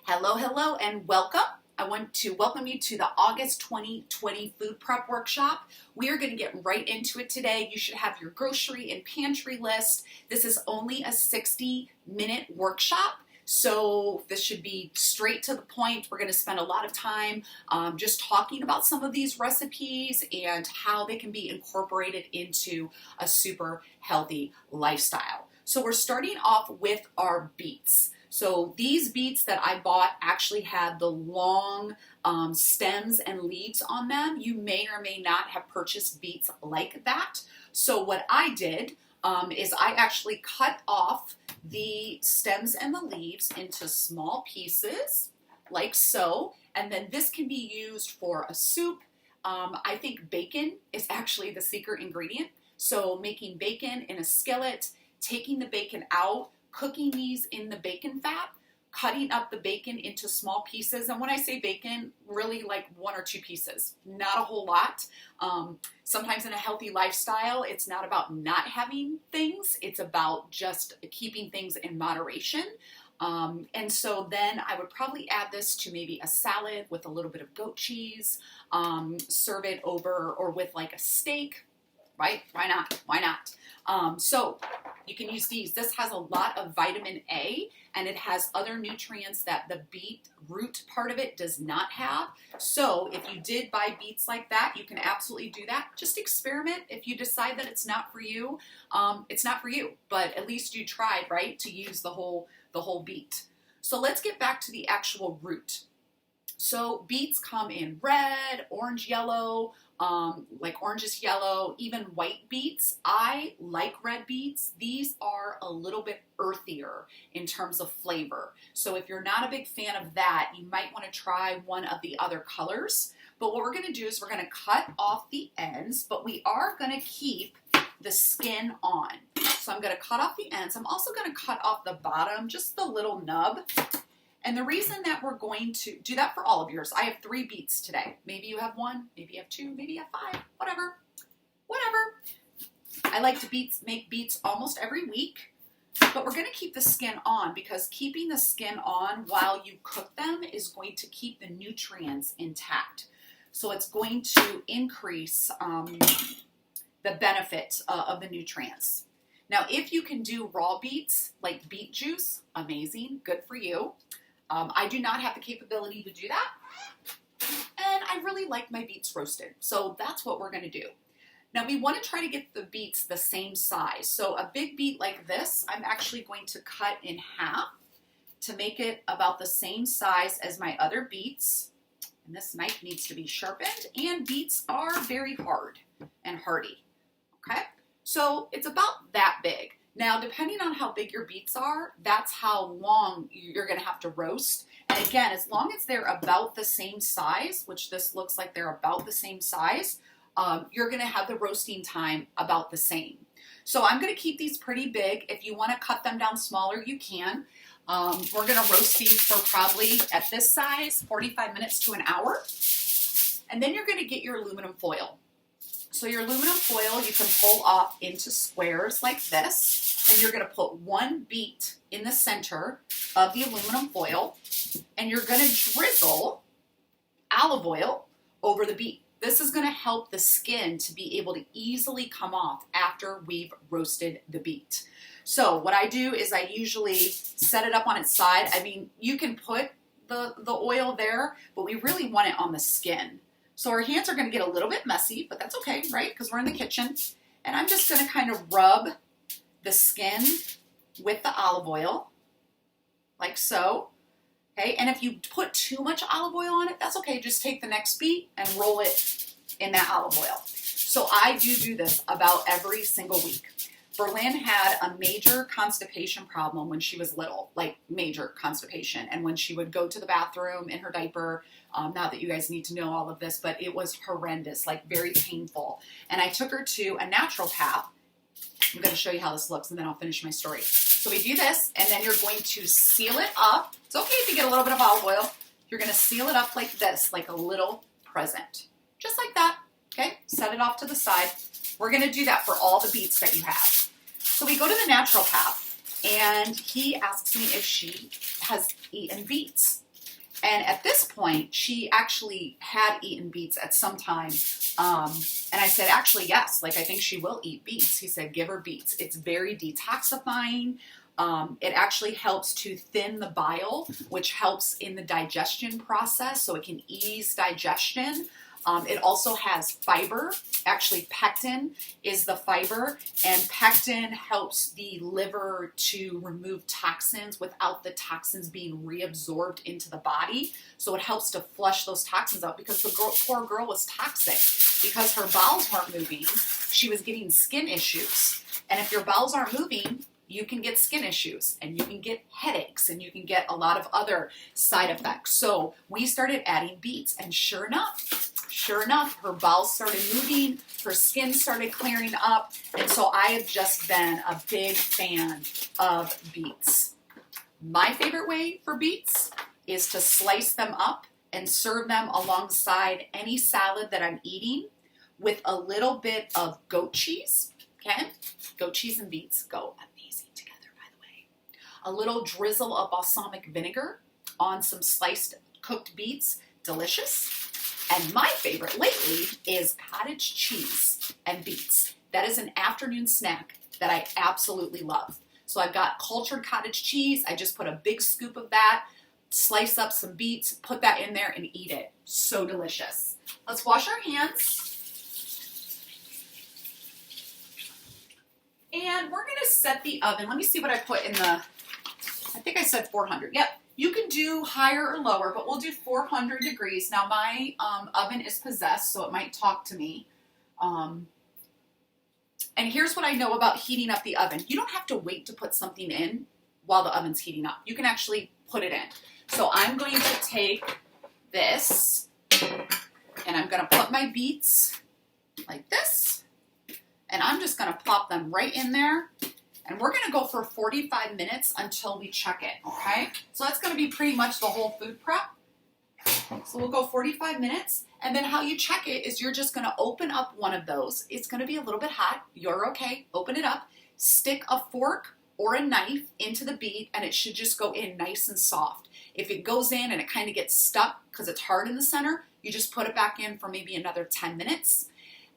Hello, hello, and welcome. I want to welcome you to the August 2020 food prep workshop. We are going to get right into it today. You should have your grocery and pantry list. This is only a 60-minute workshop, so this should be straight to the point. We're going to spend a lot of time just talking about some of these recipes and how they can be incorporated into a super healthy lifestyle. So we're starting off with our beets. So these beets that I bought actually had the long stems and leaves on them. You may or may not have purchased beets like that. So what I did is I actually cut off the stems and the leaves into small pieces, like so. And then this can be used for a soup. I think bacon is actually the secret ingredient. So making bacon in a skillet, taking the bacon out, cooking these in the bacon fat, cutting up the bacon into small pieces. And when I say bacon, really like 1 or 2 pieces, not a whole lot. Sometimes in a healthy lifestyle, it's not about not having things. It's about just keeping things in moderation. And so then I would probably add this to maybe a salad with a little bit of goat cheese, serve it over or with like a steak, right? Why not? Why not? So you can use these. This has a lot of vitamin A, and it has other nutrients that the beet root part of it does not have. So if you did buy beets like that, you can absolutely do that. Just experiment. If you decide that it's not for you, it's not for you. But at least you tried, right, to use the whole beet. So let's get back to the actual root. So beets come in red, orange, yellow, like orange is yellow, even white beets. I like red beets. These are a little bit earthier in terms of flavor. So if you're not a big fan of that, you might want to try one of the other colors. But what we're going to do is we're going to cut off the ends, but we are going to keep the skin on. So I'm going to cut off the ends. I'm also going to cut off the bottom, just the little nub. And the reason that we're going to do that for all of yours, I have 3 beets today. Maybe you have 1, maybe you have 2, maybe you have 5, whatever. I like to make beets almost every week, but we're going to keep the skin on because keeping the skin on while you cook them is going to keep the nutrients intact. So it's going to increase the benefit of the nutrients. Now, if you can do raw beets, like beet juice, amazing, good for you. I do not have the capability to do that, and I really like my beets roasted, so that's what we're going to do. Now, we want to try to get the beets the same size, so a big beet like this, I'm actually going to cut in half to make it about the same size as my other beets, and this knife needs to be sharpened, and beets are very hard and hardy, okay? So it's about that big. Now, depending on how big your beets are, that's how long you're going to have to roast. And again, as long as they're about the same size, which this looks like they're about the same size, you're going to have the roasting time about the same. So I'm going to keep these pretty big. If you want to cut them down smaller, you can. We're going to roast these for probably, at this size, 45 minutes to an hour. And then you're going to get your aluminum foil. So your aluminum foil you can pull off into squares like this, and you're going to put 1 beet in the center of the aluminum foil, and you're going to drizzle olive oil over the beet. This is going to help the skin to be able to easily come off after we've roasted the beet. So what I do is I usually set it up on its side. I mean, you can put the oil there, but we really want it on the skin. So our hands are going to get a little bit messy, but that's okay, right? Because we're in the kitchen. And I'm just going to kind of rub the skin with the olive oil, like so. Okay, and if you put too much olive oil on it, that's okay. Just take the next beet and roll it in that olive oil. So I do this about every single week. Berlin had a major constipation problem when she was little, like major constipation. And when she would go to the bathroom in her diaper, not that you guys need to know all of this, but it was horrendous, like very painful. And I took her to a naturopath. I'm going to show you how this looks, and then I'll finish my story. So we do this, and then you're going to seal it up. It's okay if you get a little bit of olive oil. You're going to seal it up like this, like a little present. Just like that, okay? Set it off to the side. We're going to do that for all the beets that you have. So we go to the naturopath, and he asks me if she has eaten beets. And at this point, she actually had eaten beets at some time. And I said, actually, yes, like I think she will eat beets. He said, give her beets. It's very detoxifying. It actually helps to thin the bile, which helps in the digestion process, so it can ease digestion. It also has fiber. Actually, pectin is the fiber, and pectin helps the liver to remove toxins without the toxins being reabsorbed into the body. So it helps to flush those toxins out, because the poor girl was toxic. Because her bowels weren't moving, she was getting skin issues. And if your bowels aren't moving, you can get skin issues, and you can get headaches, and you can get a lot of other side effects. So we started adding beets, and sure enough, her bowels started moving, her skin started clearing up, and so I have just been a big fan of beets. My favorite way for beets is to slice them up and serve them alongside any salad that I'm eating with a little bit of goat cheese, okay? Goat cheese and beets go amazing together, by the way. A little drizzle of balsamic vinegar on some sliced cooked beets, delicious. And my favorite lately is cottage cheese and beets. That is an afternoon snack that I absolutely love. So I've got cultured cottage cheese. I just put a big scoop of that, slice up some beets, put that in there, and eat it. So delicious. Let's wash our hands. And we're going to set the oven. Let me see what I put in the, I think I said 400. Yep. You can do higher or lower, but we'll do 400 degrees. Now my oven is possessed, so it might talk to me. And here's what I know about heating up the oven. You don't have to wait to put something in while the oven's heating up. You can actually put it in. So I'm going to take this, and I'm going to put my beets like this, and I'm just going to plop them right in there. And we're going to go for 45 minutes until we check it, okay? So that's going to be pretty much the whole food prep. So we'll go 45 minutes. And then how you check it is you're just going to open up one of those. It's going to be a little bit hot. You're okay. Open it up. Stick a fork or a knife into the beet, and it should just go in nice and soft. If it goes in and it kind of gets stuck because it's hard in the center, you just put it back in for maybe another 10 minutes.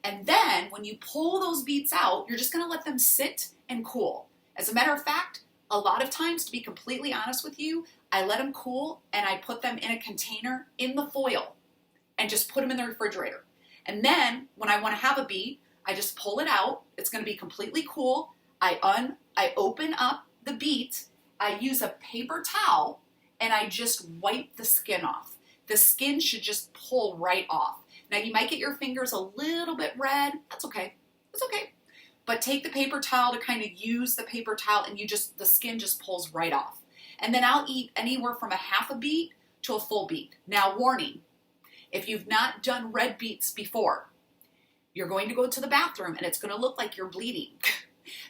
And then when you pull those beets out, you're just going to let them sit and cool. As a matter of fact, a lot of times, to be completely honest with you, I let them cool and I put them in a container in the foil and just put them in the refrigerator. And then when I want to have a beet, I just pull it out. It's going to be completely cool. I open up the beet. I use a paper towel and I just wipe the skin off. The skin should just pull right off. Now you might get your fingers a little bit red. That's okay. It's okay. But take the paper towel to kind of use the paper towel, and the skin just pulls right off. And then I'll eat anywhere from a half a beet to a full beet. Now warning, if you've not done red beets before, you're going to go to the bathroom and it's going to look like you're bleeding.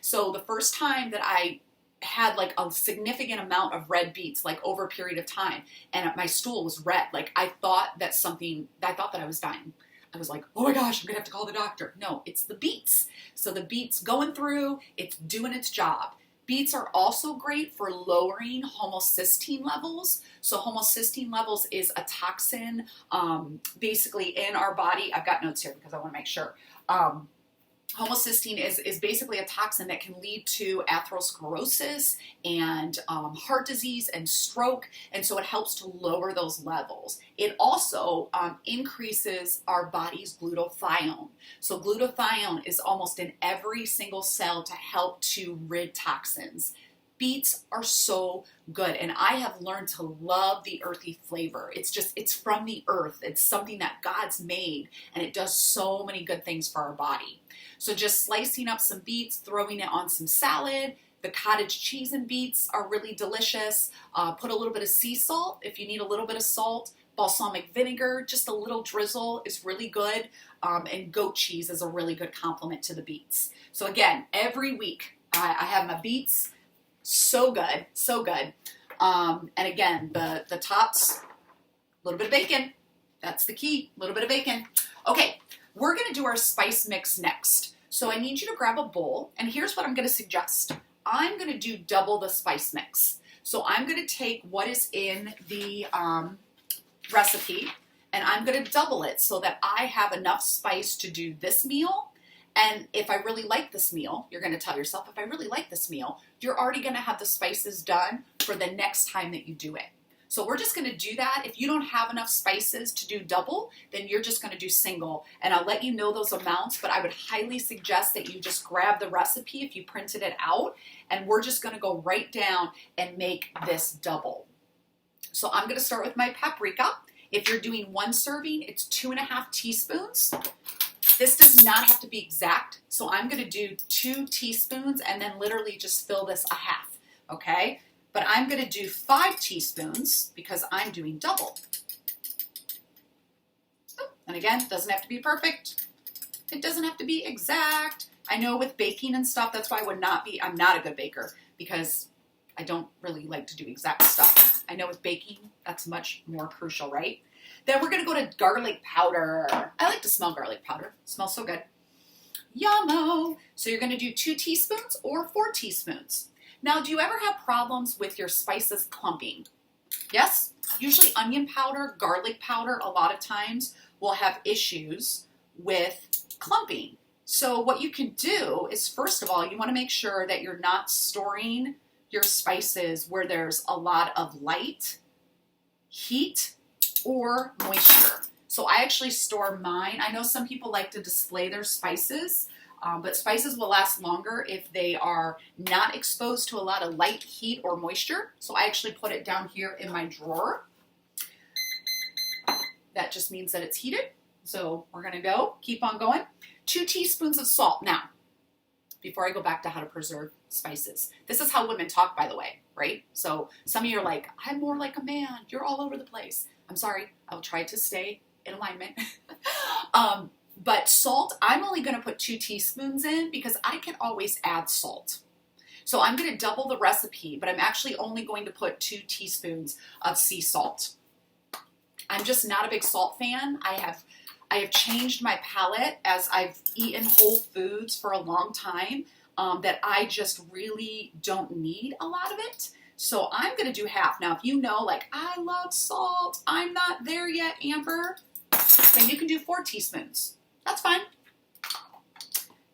So the first time that I had like a significant amount of red beets, like over a period of time, and my stool was red, like I thought that I was dying. I was like, oh my gosh, I'm going to have to call the doctor. No, it's the beets. So the beets going through, it's doing its job. Beets are also great for lowering homocysteine levels. So homocysteine levels is a toxin basically in our body. I've got notes here because I want to make sure. Homocysteine is basically a toxin that can lead to atherosclerosis and heart disease and stroke, and so it helps to lower those levels. It also increases our body's glutathione. So glutathione is almost in every single cell to help to rid toxins. Beets are so good, and I have learned to love the earthy flavor. It's from the earth. It's something that God's made, and it does so many good things for our body. So just slicing up some beets, throwing it on some salad. The cottage cheese and beets are really delicious. Put a little bit of sea salt if you need a little bit of salt. Balsamic vinegar, just a little drizzle is really good. And goat cheese is a really good complement to the beets. So again, every week I have my beets. So good, so good. And again, the tops, a little bit of bacon. That's the key, a little bit of bacon. Okay, we're gonna do our spice mix next. So I need you to grab a bowl, and here's what I'm gonna suggest. I'm gonna do double the spice mix. So I'm gonna take what is in the recipe, and I'm going to double it so that I have enough spice to do this meal. And if I really like this meal, you're going to tell yourself, if I really like this meal, you're already going to have the spices done for the next time that you do it. So we're just going to do that. If you don't have enough spices to do double, then you're just going to do single. And I'll let you know those amounts, but I would highly suggest that you just grab the recipe if you printed it out, and we're just going to go right down and make this double. So I'm going to start with my paprika. If you're doing 1 serving, it's 2.5 teaspoons. This does not have to be exact, so I'm going to do 2 teaspoons and then literally just fill this a half, okay? But I'm going to do 5 teaspoons because I'm doing double. And again, it doesn't have to be perfect. It doesn't have to be exact. I know with baking and stuff, that's why I'm not a good baker, because I don't really like to do exact stuff. I know with baking, that's much more crucial, right? Then we're going to go to garlic powder. I like to smell garlic powder. It smells so good. Yummo. So you're going to do 2 teaspoons or 4 teaspoons. Now, do you ever have problems with your spices clumping? Yes? Usually onion powder, garlic powder, a lot of times will have issues with clumping. So what you can do is, first of all, you want to make sure that you're not storing your spices where there's a lot of light, heat, or moisture. So I actually store mine. I know some people like to display their spices, but spices will last longer if they are not exposed to a lot of light, heat, or moisture. So I actually put it down here in my drawer. That just means that it's heated. So we're gonna keep on going. 2 teaspoons of salt. Now, before I go back to how to preserve spices, this is how women talk, by the way, right? So some of you are like, I'm more like a man. You're all over the place. I'm sorry, I'll try to stay in alignment. But salt, I'm only gonna put 2 teaspoons in because I can always add salt. So I'm gonna double the recipe, but I'm actually only going to put 2 teaspoons of sea salt. I'm just not a big salt fan. I have changed my palate as I've eaten whole foods for a long time, that I just really don't need a lot of it. So I'm going to do half. Now, if you know, like, I love salt, I'm not there yet, Amber, then you can do 4 teaspoons. That's fine.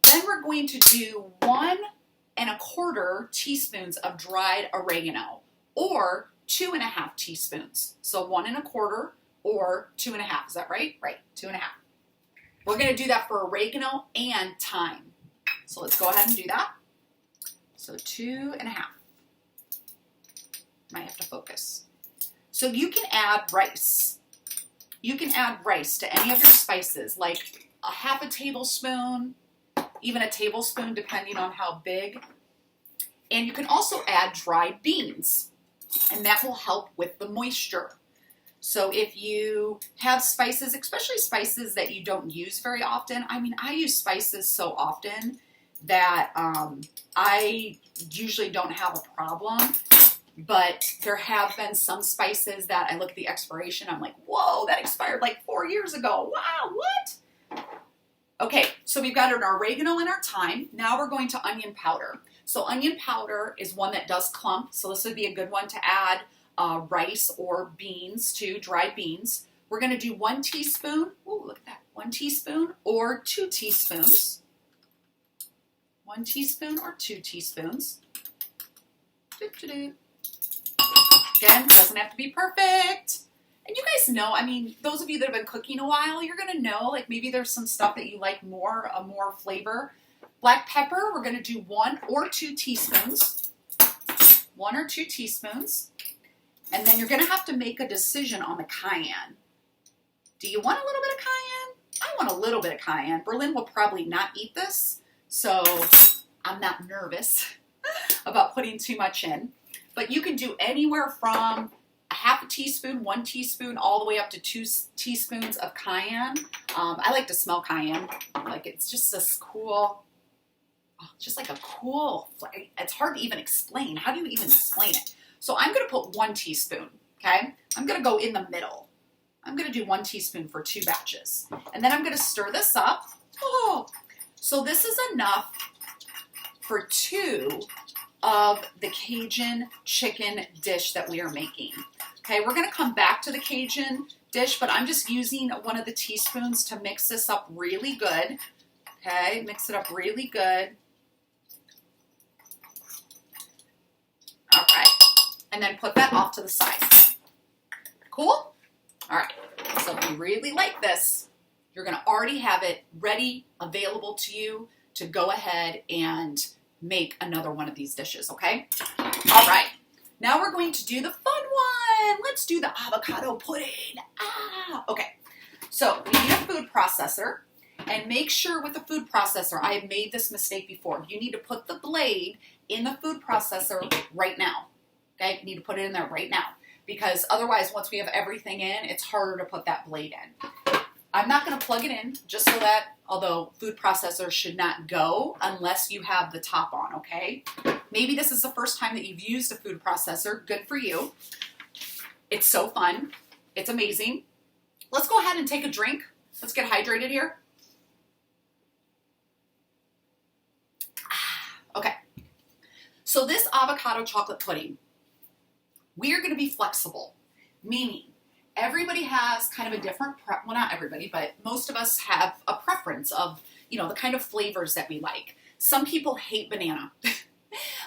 Then we're going to do 1.25 teaspoons of dried oregano, or 2.5 teaspoons. So 1.25 or 2.5. Is that right? Right, 2.5. We're going to do that for oregano and thyme. So let's go ahead and do that. So 2.5. Might have to focus. So you can add rice. You can add rice to any of your spices, like a 1/2 tablespoon, even a tablespoon, depending on how big. And you can also add dried beans, and that will help with the moisture. So if you have spices, especially spices that you don't use very often, I mean, I use spices so often that I usually don't have a problem. But there have been some spices that I look at the expiration, I'm like, whoa, that expired like 4 years ago. Wow, what? Okay, so we've got our oregano and our thyme. Now we're going to onion powder. So onion powder is one that does clump, so this would be a good one to add rice or beans to, dried beans. We're going to do 1 teaspoon. Ooh, look at that. 1 teaspoon or 2 teaspoons. 1 teaspoon or 2 teaspoons. Again, doesn't have to be perfect. And you guys know, I mean, those of you that have been cooking a while, you're going to know, like maybe there's some stuff that you like more flavor. Black pepper, we're going to do 1 or 2 teaspoons. 1 or 2 teaspoons. And then you're going to have to make a decision on the cayenne. Do you want a little bit of cayenne? I want a little bit of cayenne. Berlin will probably not eat this, so I'm not nervous about putting too much in. But you can do anywhere from a 1/2 teaspoon, 1 teaspoon, all the way up to 2 teaspoons of cayenne. I like to smell cayenne. Like, it's just this cool, just like a cool flavor. It's hard to even explain. How do you even explain it? So I'm going to put 1 teaspoon, okay? I'm going to go in the middle. I'm going to do 1 teaspoon for 2 batches. And then I'm going to stir this up. Oh, so this is enough for 2 of the Cajun chicken dish that we are making. Okay, we're gonna come back to the Cajun dish, but I'm just using one of the teaspoons to mix this up really good. Okay, mix it up really good. All right, and then put that off to the side. Cool? All right, so if you really like this, you're gonna already have it ready, available to you to go ahead and make another one of these dishes, okay? All right, now we're going to do the fun one. Let's do the avocado pudding. Okay, so we need a food processor, and make sure with the food processor, I have made this mistake before. You need to put the blade in the food processor right now, okay? You need to put it in there right now, because otherwise, once we have everything in, it's harder to put that blade in. I'm not going to plug it in, just so that, although food processors should not go unless you have the top on, okay? Maybe this is the first time that you've used a food processor. Good for you. It's so fun. It's amazing. Let's go ahead and take a drink. Let's get hydrated here. Okay. So this avocado chocolate pudding, we are going to be flexible, meaning everybody has kind of a different, well, not everybody, but most of us have a preference of, you know, the kind of flavors that we like. Some people hate banana.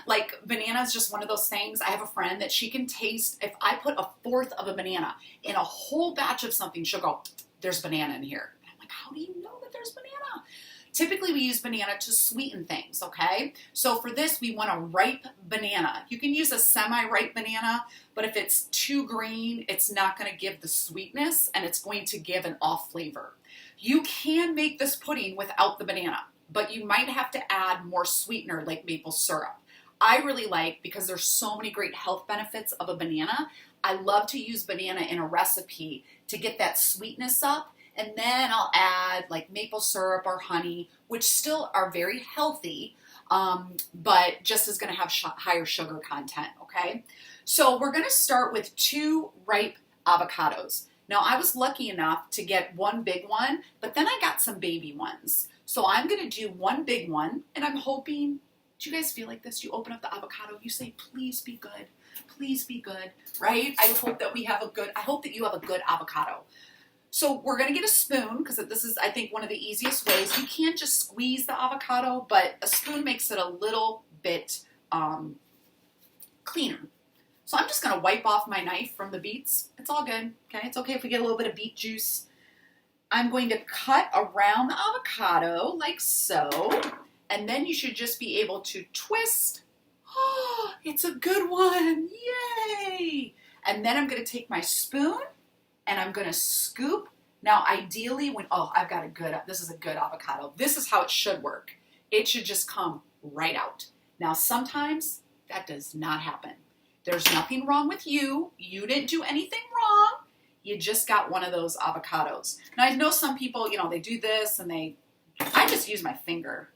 Like, banana is just one of those things. I have a friend that she can taste, if I put a fourth of a banana in a whole batch of something, she'll go, there's banana in here. And I'm like, how do you know that there's banana? Typically, we use banana to sweeten things, okay? So for this, we want a ripe banana. You can use a semi-ripe banana, but if it's too green, it's not going to give the sweetness, and it's going to give an off flavor. You can make this pudding without the banana, but you might have to add more sweetener like maple syrup. I really like, because there's so many great health benefits of a banana, I love to use banana in a recipe to get that sweetness up. And then I'll add like maple syrup or honey, which still are very healthy, but just is going to have higher sugar content, okay? So we're going to start with 2 ripe avocados. Now, I was lucky enough to get one big one, but then I got some baby ones. So I'm going to do one big one, and I'm hoping, do you guys feel like this? You open up the avocado, you say, please be good. Please be good, right? I hope that I hope that you have a good avocado. So we're going to get a spoon, because this is, I think, one of the easiest ways. You can't just squeeze the avocado, but a spoon makes it a little bit cleaner. So I'm just going to wipe off my knife from the beets. It's all good, okay? It's okay if we get a little bit of beet juice. I'm going to cut around the avocado like so, and then you should just be able to twist. Oh, it's a good one. Yay! And then I'm going to take my spoon, and I'm going to scoop. Now, ideally, I've got this is a good avocado. This is how it should work. It should just come right out. Now, sometimes that does not happen. There's nothing wrong with you. You didn't do anything wrong. You just got one of those avocados. Now, I know some people, they do this and I just use my finger.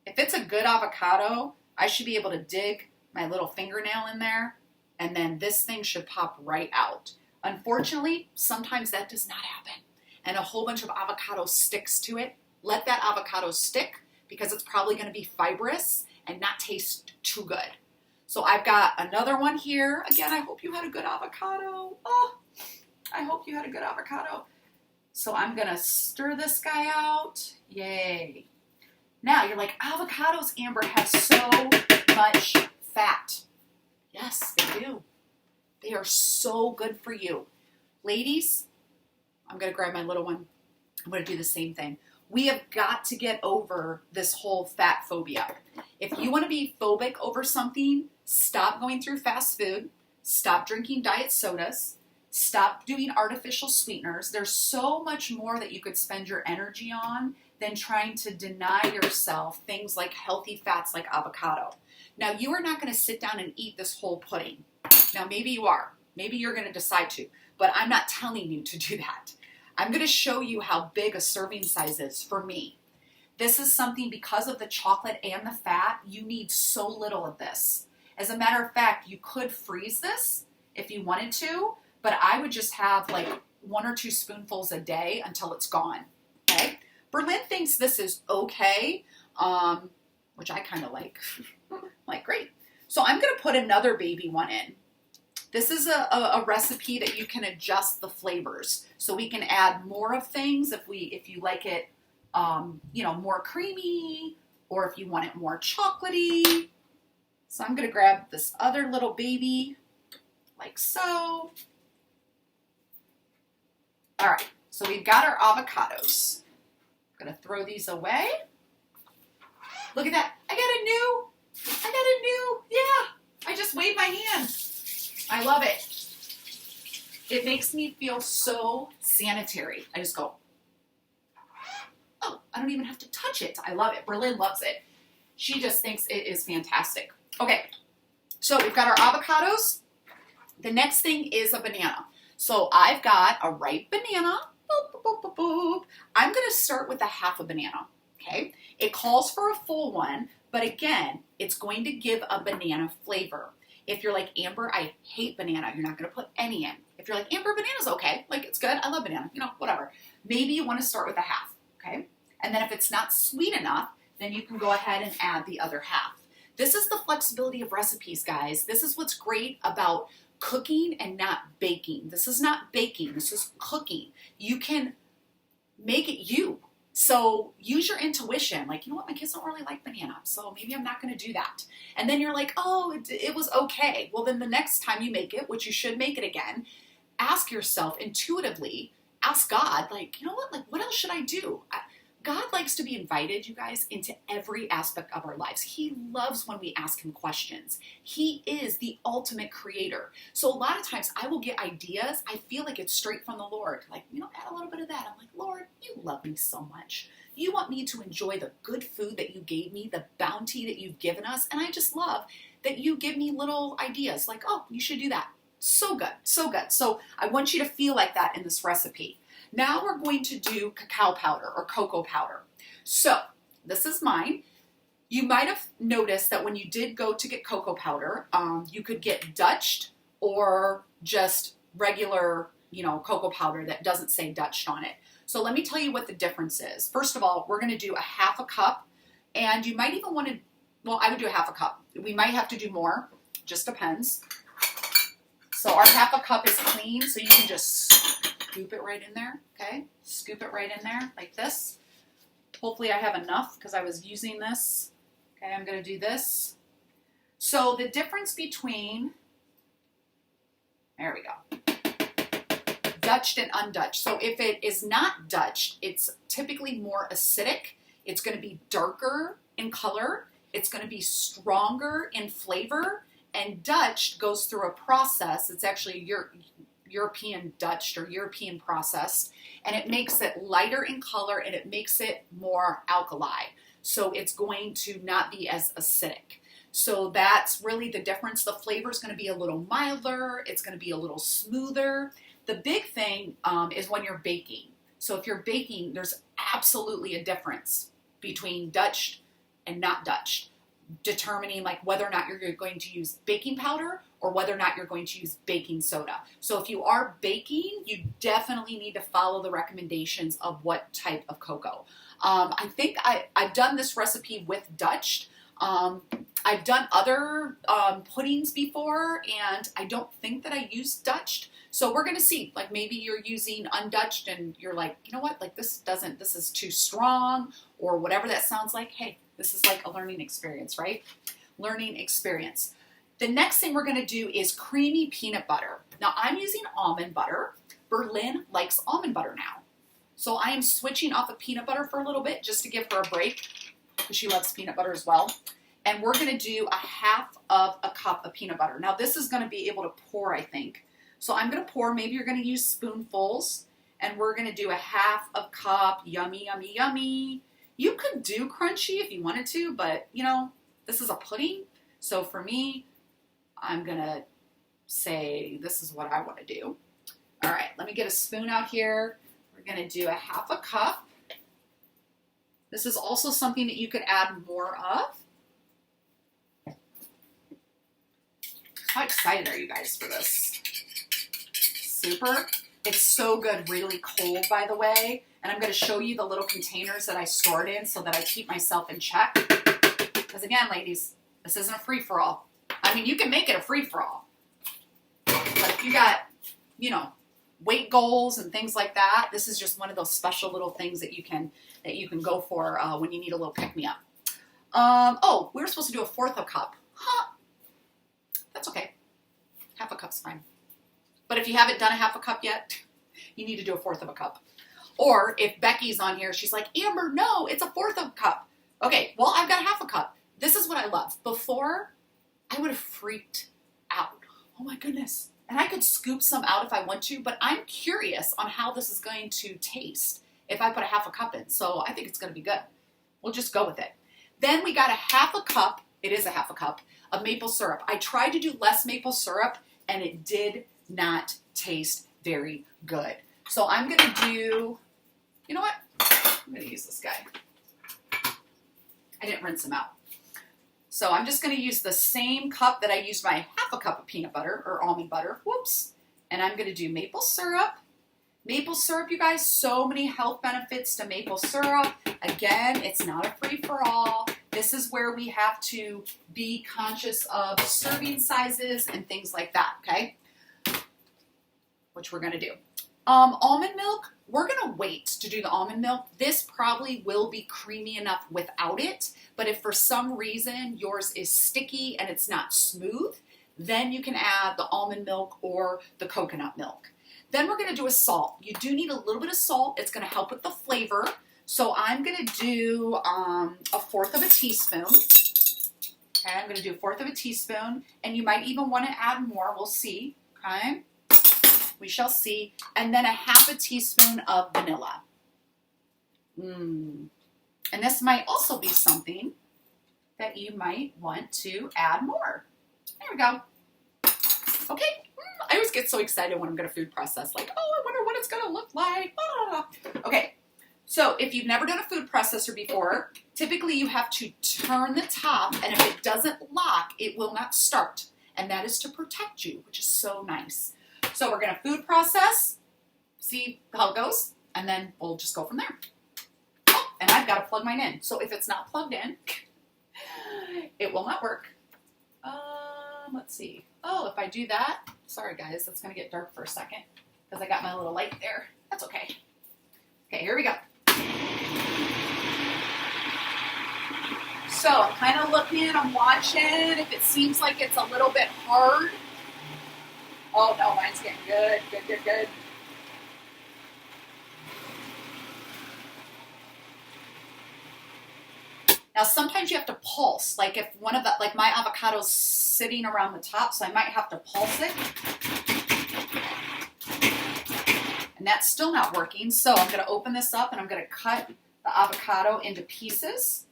If it's a good avocado, I should be able to dig my little fingernail in there, and then this thing should pop right out. Unfortunately, sometimes that does not happen, and a whole bunch of avocado sticks to it. Let that avocado stick, because it's probably going to be fibrous and not taste too good. So I've got another one here. Again, I hope you had a good avocado. Oh, I hope you had a good avocado. So I'm going to stir this guy out. Yay. Now, you're like, avocados, Amber, have so much fat. Yes, they do. They are so good for you. Ladies, I'm going to grab my little one. I'm going to do the same thing. We have got to get over this whole fat phobia. If you want to be phobic over something, stop going through fast food. Stop drinking diet sodas. Stop doing artificial sweeteners. There's so much more that you could spend your energy on than trying to deny yourself things like healthy fats like avocado. Now, you are not going to sit down and eat this whole pudding. Now, maybe you are. Maybe you're going to decide to, but I'm not telling you to do that. I'm going to show you how big a serving size is for me. This is something, because of the chocolate and the fat, you need so little of this. As a matter of fact, you could freeze this if you wanted to, but I would just have like 1 or 2 spoonfuls a day until it's gone, okay? Berlin thinks this is okay, which I kind of like. I'm like, great. So I'm going to put another baby one in. This is a recipe that you can adjust the flavors. So we can add more of things if you like it, you know, more creamy, or if you want it more chocolatey. So I'm going to grab this other little baby like so. All right, so we've got our avocados. I'm going to throw these away. Look at that. I got a new, yeah, I just waved my hand. I love it. It makes me feel so sanitary. I just go, oh, I don't even have to touch it. I love it. Berlin loves it. She just thinks it is fantastic. Okay, so we've got our avocados. The next thing is a banana. So I've got a ripe banana. Boop, boop, boop, boop. I'm going to start with a half a banana, okay? It calls for a full one, but again, it's going to give a banana flavor. If you're like, Amber, I hate banana, you're not going to put any in. If you're like, Amber, banana's okay. Like, it's good. I love banana. You know, whatever. Maybe you want to start with a half, okay? And then if it's not sweet enough, then you can go ahead and add the other half. This is the flexibility of recipes, guys. This is what's great about cooking and not baking. This is not baking. This is cooking. You can make it you. So use your intuition. Like, you know what? My kids don't really like banana, so maybe I'm not going to do that. And then you're like, oh, it was okay. Well, then the next time you make it, which you should make it again, ask yourself intuitively, ask God, like, you know what? Like, what else should I do? God likes to be invited, you guys, into every aspect of our lives. He loves when we ask him questions. He is the ultimate creator. So a lot of times I will get ideas. I feel like it's straight from the Lord. Like, you know, add a little bit of that. I'm like, Lord, you love me so much. You want me to enjoy the good food that you gave me, the bounty that you've given us. And I just love that you give me little ideas like, oh, you should do that. So good, so good. So I want you to feel like that in this recipe. Now we're going to do cacao powder or cocoa powder. So this is mine. You might have noticed that when you did go to get cocoa powder, you could get Dutched or just regular, you know, cocoa powder that doesn't say Dutched on it. So let me tell you what the difference is. First of all, we're going to do a half a cup, and you might even want to, well, I would do a half a cup. We might have to do more, just depends. So our half a cup is clean, so you can just scoop it right in there, okay? Scoop it right in there like this. Hopefully I have enough because I was using this. Okay, I'm going to do this. So the difference between, there we go, Dutched and undutched. So if it is not Dutched, it's typically more acidic. It's going to be darker in color. It's going to be stronger in flavor. And Dutched goes through a process. It's actually European Dutched or European processed, and it makes it lighter in color and it makes it more alkali. So it's going to not be as acidic. So that's really the difference. The flavor is going to be a little milder. It's going to be a little smoother. The big thing is when you're baking. So if you're baking, there's absolutely a difference between Dutched and not Dutched, determining like whether or not you're going to use baking powder or whether or not you're going to use baking soda. So if you are baking, you definitely need to follow the recommendations of what type of cocoa. I think I've done this recipe with Dutched. I've done other puddings before, and I don't think that I used Dutched. So we're going to see, like maybe you're using undutched and you're like, you know what, like this is too strong or whatever that sounds like. Hey, this is like a learning experience, right? Learning experience. The next thing we're going to do is creamy peanut butter. Now I'm using almond butter. Berlin likes almond butter now. So I am switching off of peanut butter for a little bit just to give her a break because she loves peanut butter as well. And we're going to do a half of a cup of peanut butter. Now this is going to be able to pour, I think. So I'm going to pour, maybe you're going to use spoonfuls, and we're going to do a half a cup. Yummy, yummy, yummy. You could do crunchy if you wanted to, but you know, this is a pudding. So for me, I'm going to say this is what I want to do. All right, let me get a spoon out here. We're going to do a half a cup. This is also something that you could add more of. How excited are you guys for this? Super. It's so good, really cold, by the way. And I'm going to show you the little containers that I stored in so that I keep myself in check. Because again, ladies, this isn't a free-for-all. I mean, you can make it a free-for-all. But if you got, you know, weight goals and things like that, this is just one of those special little things that you can go for when you need a little pick-me-up. Oh, we were supposed to do a fourth of a cup. Huh. That's okay. Half a cup's fine. But if you haven't done a half a cup yet, you need to do a fourth of a cup. Or if Becky's on here, she's like, Amber, no, it's a fourth of a cup. Okay, well, I've got half a cup. This is what I love. Before, I would have freaked out. Oh my goodness. And I could scoop some out if I want to, but I'm curious on how this is going to taste if I put a half a cup in. So I think it's going to be good. We'll just go with it. Then we got a half a cup, it is a half a cup, of maple syrup. I tried to do less maple syrup, and it did not taste very good. So I'm going to do, you know what? I'm going to use this guy. I didn't rinse him out. So I'm just going to use the same cup that I used my half a cup of peanut butter or almond butter. Whoops. And I'm going to do maple syrup. Maple syrup, you guys, so many health benefits to maple syrup. Again, it's not a free-for-all. This is where we have to be conscious of serving sizes and things like that, okay? Which we're going to do. Almond milk, we're going to wait to do the almond milk. This probably will be creamy enough without it, but if for some reason yours is sticky and it's not smooth, then you can add the almond milk or the coconut milk. Then we're going to do a salt. You do need a little bit of salt. It's going to help with the flavor. So I'm going to do a fourth of a teaspoon. Okay, I'm going to do a fourth of a teaspoon, and you might even want to add more. We'll see, okay? We shall see. And then a half a teaspoon of vanilla. And this might also be something that you might want to add more. There we go. Okay. I always get so excited when I'm going to food process. Like, oh, I wonder what it's going to look like. Okay. So if you've never done a food processor before, typically you have to turn the top, and if it doesn't lock, it will not start. And that is to protect you, which is so nice. So we're going to food process, see how it goes, and then we'll just go from there. Oh, and I've got to plug mine in. So if it's not plugged in, it will not work. Let's see. Oh, if I do that, sorry guys, it's going to get dark for a second because I got my little light there. That's okay. Okay, here we go. So I'm kind of looking, I'm watching. If it seems like it's a little bit hard. Oh no, mine's getting good, good. Now sometimes you have to pulse, like if one of the, like my avocado's sitting around the top, so I might have to pulse it. And that's still not working, so I'm going to open this up and I'm going to cut the avocado into pieces.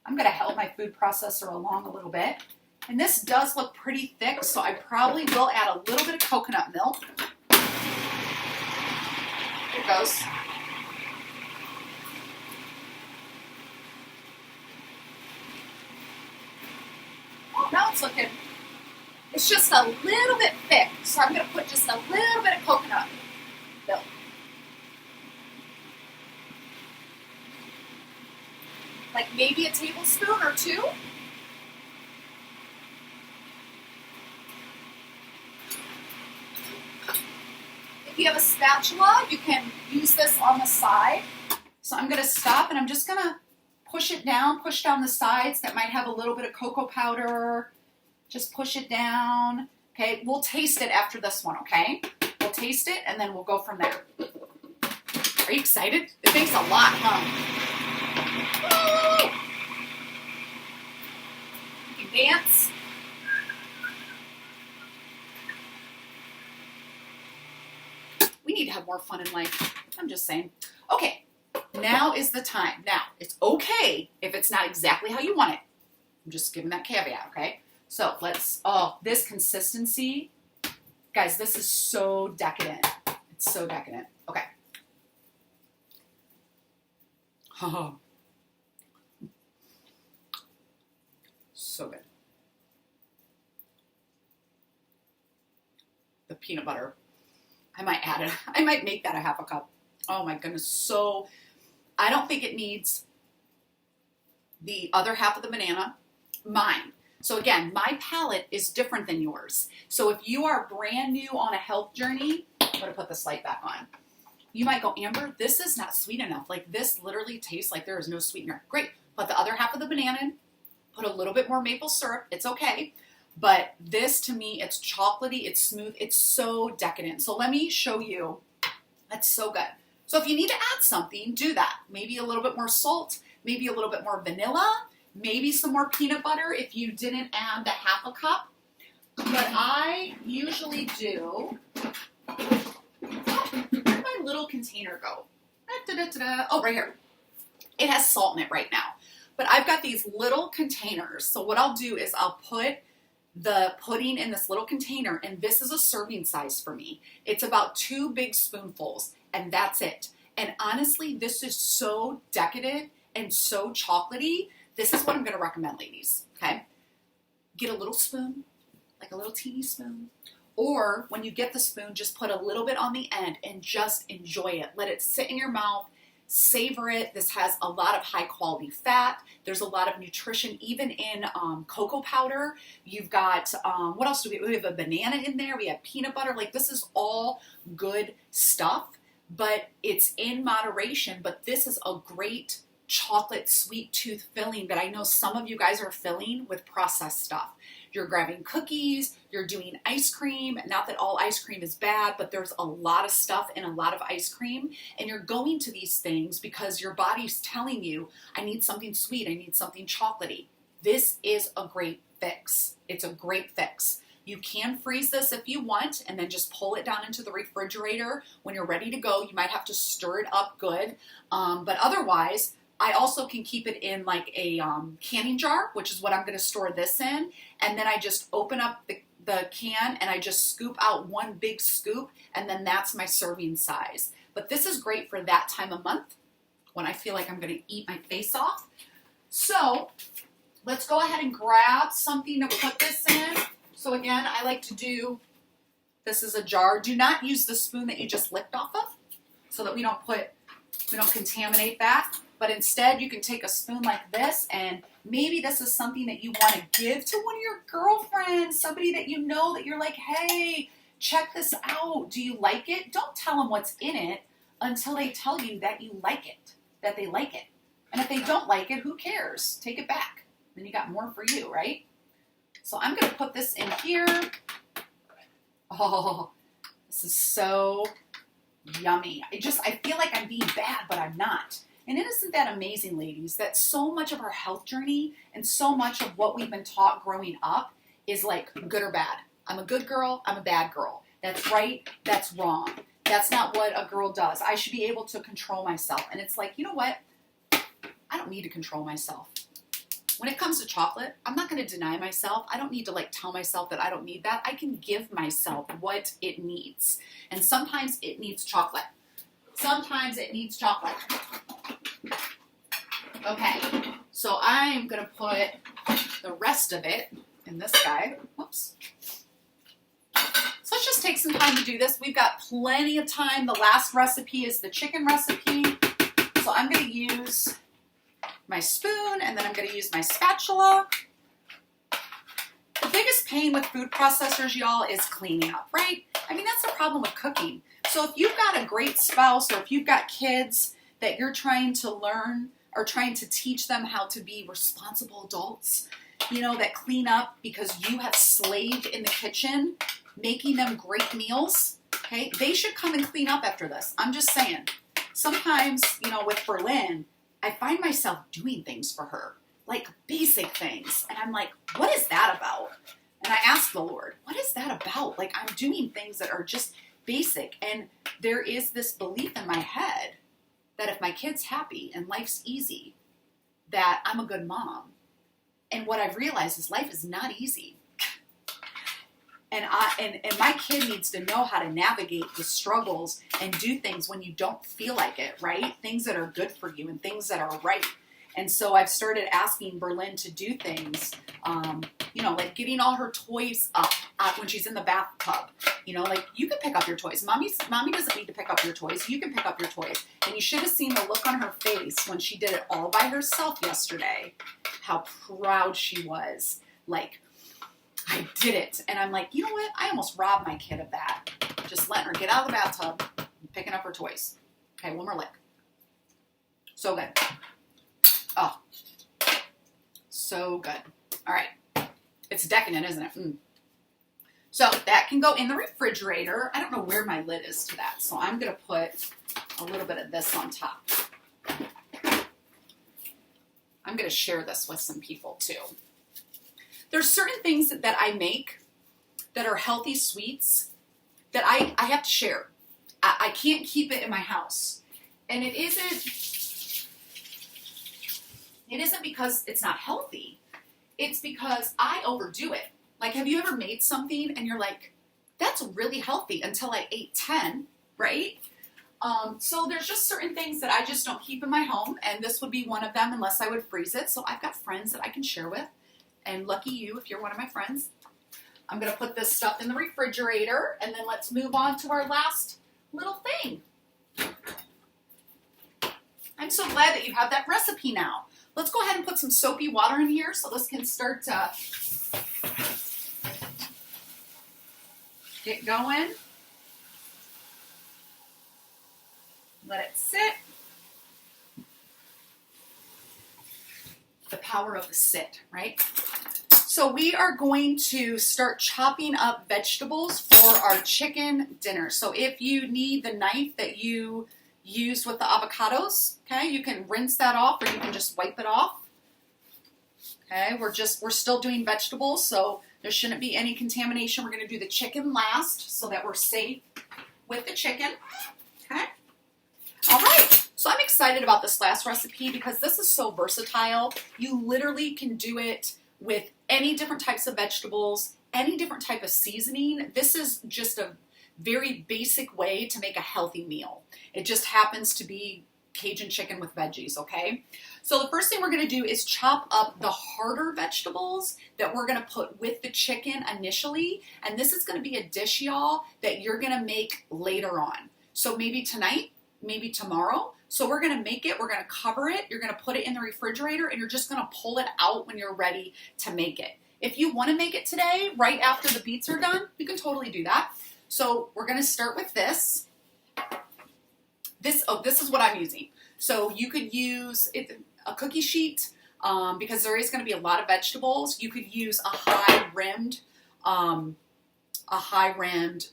I'm going to help my food processor along a little bit. And this does look pretty thick, so I probably will add a little bit of coconut milk. Here it goes. Oh, now it's looking, it's just a little bit thick, so I'm going to put just a little bit of coconut milk. Like maybe a tablespoon or two. If you have a spatula, you can use this on the side. So I'm going to stop and I'm just going to push down the sides that might have a little bit of cocoa powder. Just push it down. Okay, we'll taste it after this one, okay? We'll taste it and then we'll go from there. Are you excited? It makes a lot, huh? Woo! You can dance. We need to have more fun in life. I'm just saying. Okay, now is the time. Now, it's okay if it's not exactly how you want it. I'm just giving that caveat, okay? So let's, oh, this consistency. Guys, this is so decadent. It's so decadent. Okay. Oh. So good. The peanut butter. I might add it. I might make that a half a cup. Oh my goodness. So I don't think it needs the other half of the banana. Mine. So again, my palate is different than yours. So if you are brand new on a health journey, I'm gonna put this light back on. You might go, Amber, this is not sweet enough. Like this literally tastes like there is no sweetener. Great, put the other half of the banana in, put a little bit more maple syrup, it's okay. But this to me, it's chocolatey, it's smooth, it's so decadent. So let me show you, that's so good. So if you need to add something, do that. Maybe a little bit more salt, maybe a little bit more vanilla, maybe some more peanut butter if you didn't add the half a cup. But I usually do, where'd my little container go? Oh, right here. It has salt in it right now. But I've got these little containers. So what I'll do is I'll put the pudding in this little container, and this is a serving size for me. It's about 2 big spoonfuls, and that's it. And honestly, this is so decadent and so chocolatey. This is what I'm gonna recommend, ladies, okay? Get a little spoon, like a little teeny spoon, or when you get the spoon, just put a little bit on the end and just enjoy it. Let it sit in your mouth, savor it. This has a lot of high quality fat. There's a lot of nutrition, even in cocoa powder. You've got, what else do we have? A banana in there. We have peanut butter. Like this is all good stuff, but it's in moderation. But this is a great chocolate sweet tooth filling that I know some of you guys are filling with processed stuff. You're grabbing cookies, you're doing ice cream. Not that all ice cream is bad, but there's a lot of stuff in a lot of ice cream. And you're going to these things because your body's telling you, I need something sweet, I need something chocolatey. This is a great fix. It's a great fix. You can freeze this if you want and then just pull it down into the refrigerator when you're ready to go. You might have to stir it up good, but otherwise, I also can keep it in like a canning jar, which is what I'm going to store this in. And then I just open up the can and I just scoop out 1 big scoop, and then that's my serving size. But this is great for that time of month when I feel like I'm going to eat my face off. So let's go ahead and grab something to put this in. So again, I like to do, this is a jar. Do not use the spoon that you just licked off of so that we don't contaminate that. But instead, you can take a spoon like this, and maybe this is something that you want to give to one of your girlfriends, somebody that you know that you're like, hey, check this out. Do you like it? Don't tell them what's in it until they tell you that you like it, that they like it. And if they don't like it, who cares? Take it back. Then you got more for you, right? So I'm going to put this in here. Oh, this is so yummy. I feel like I'm being bad, but I'm not. And isn't that amazing, ladies, that so much of our health journey and so much of what we've been taught growing up is like good or bad. I'm a good girl, I'm a bad girl. That's right, that's wrong. That's not what a girl does. I should be able to control myself. And it's like, you know what? I don't need to control myself. When it comes to chocolate, I'm not going to deny myself. I don't need to like tell myself that I don't need that. I can give myself what it needs. And sometimes it needs chocolate. Sometimes it needs chocolate. Okay, so I'm going to put the rest of it in this guy. Whoops. So let's just take some time to do this. We've got plenty of time. The last recipe is the chicken recipe. So I'm going to use my spoon, and then I'm going to use my spatula. The biggest pain with food processors, y'all, is cleaning up, right? I mean, that's the problem with cooking. So if you've got a great spouse, or if you've got kids that you're trying to learn or trying to teach them how to be responsible adults, you know, that clean up because you have slaved in the kitchen, making them great meals, okay? They should come and clean up after this. I'm just saying. Sometimes, you know, with Berlin, I find myself doing things for her, like basic things. And I'm like, what is that about? And I ask the Lord, what is that about? Like, I'm doing things that are just basic. And there is this belief in my head that if my kid's happy and life's easy, that I'm a good mom. And what I've realized is life is not easy. And my kid needs to know how to navigate the struggles and do things when you don't feel like it, right? Things that are good for you and things that are right. And so I've started asking Berlin to do things, you know, like getting all her toys up when she's in the bathtub. You know, like, you can pick up your toys. Mommy doesn't need to pick up your toys. You can pick up your toys. And you should have seen the look on her face when she did it all by herself yesterday. How proud she was like, I did it. And I'm like, you know what? I almost robbed my kid of that. Just letting her get out of the bathtub and picking up her toys. Okay, one more lick. So good. Oh, so good. All right. It's decadent, isn't it? So that can go in the refrigerator. I don't know where my lid is to that, so I'm going to put a little bit of this on top. I'm going to share this with some people too. There's certain things that I make that are healthy sweets that I have to share. I can't keep it in my house. And it isn't because it's not healthy. It's because I overdo it. Like, have you ever made something and you're like, that's really healthy until I ate 10, right? So there's just certain things that I just don't keep in my home, and this would be one of them unless I would freeze it. So I've got friends that I can share with, and lucky you if you're one of my friends. I'm going to put this stuff in the refrigerator, and then let's move on to our last little thing. I'm so glad that you have that recipe now. Let's go ahead and put some soapy water in here so this can start to get going. Let it sit. The power of the sit, right? So we are going to start chopping up vegetables for our chicken dinner. So if you need the knife that you used with the avocados, okay, you can rinse that off, or you can just wipe it off. Okay, we're still doing vegetables, so there shouldn't be any contamination. We're going to do the chicken last so that we're safe with the chicken. Okay. All right. So I'm excited about this last recipe because this is so versatile. You literally can do it with any different types of vegetables, any different type of seasoning. This is just a very basic way to make a healthy meal. It just happens to be Cajun chicken with veggies, okay? So the first thing we're going to do is chop up the harder vegetables that we're going to put with the chicken initially. And this is going to be a dish, y'all, that you're going to make later on. So maybe tonight, maybe tomorrow. So we're going to make it, we're going to cover it, you're going to put it in the refrigerator, and you're just going to pull it out when you're ready to make it. If you want to make it today, right after the beets are done, you can totally do that. So we're going to start with this. This is what I'm using. So you could use a cookie sheet because there is going to be a lot of vegetables. You could use a high-rimmed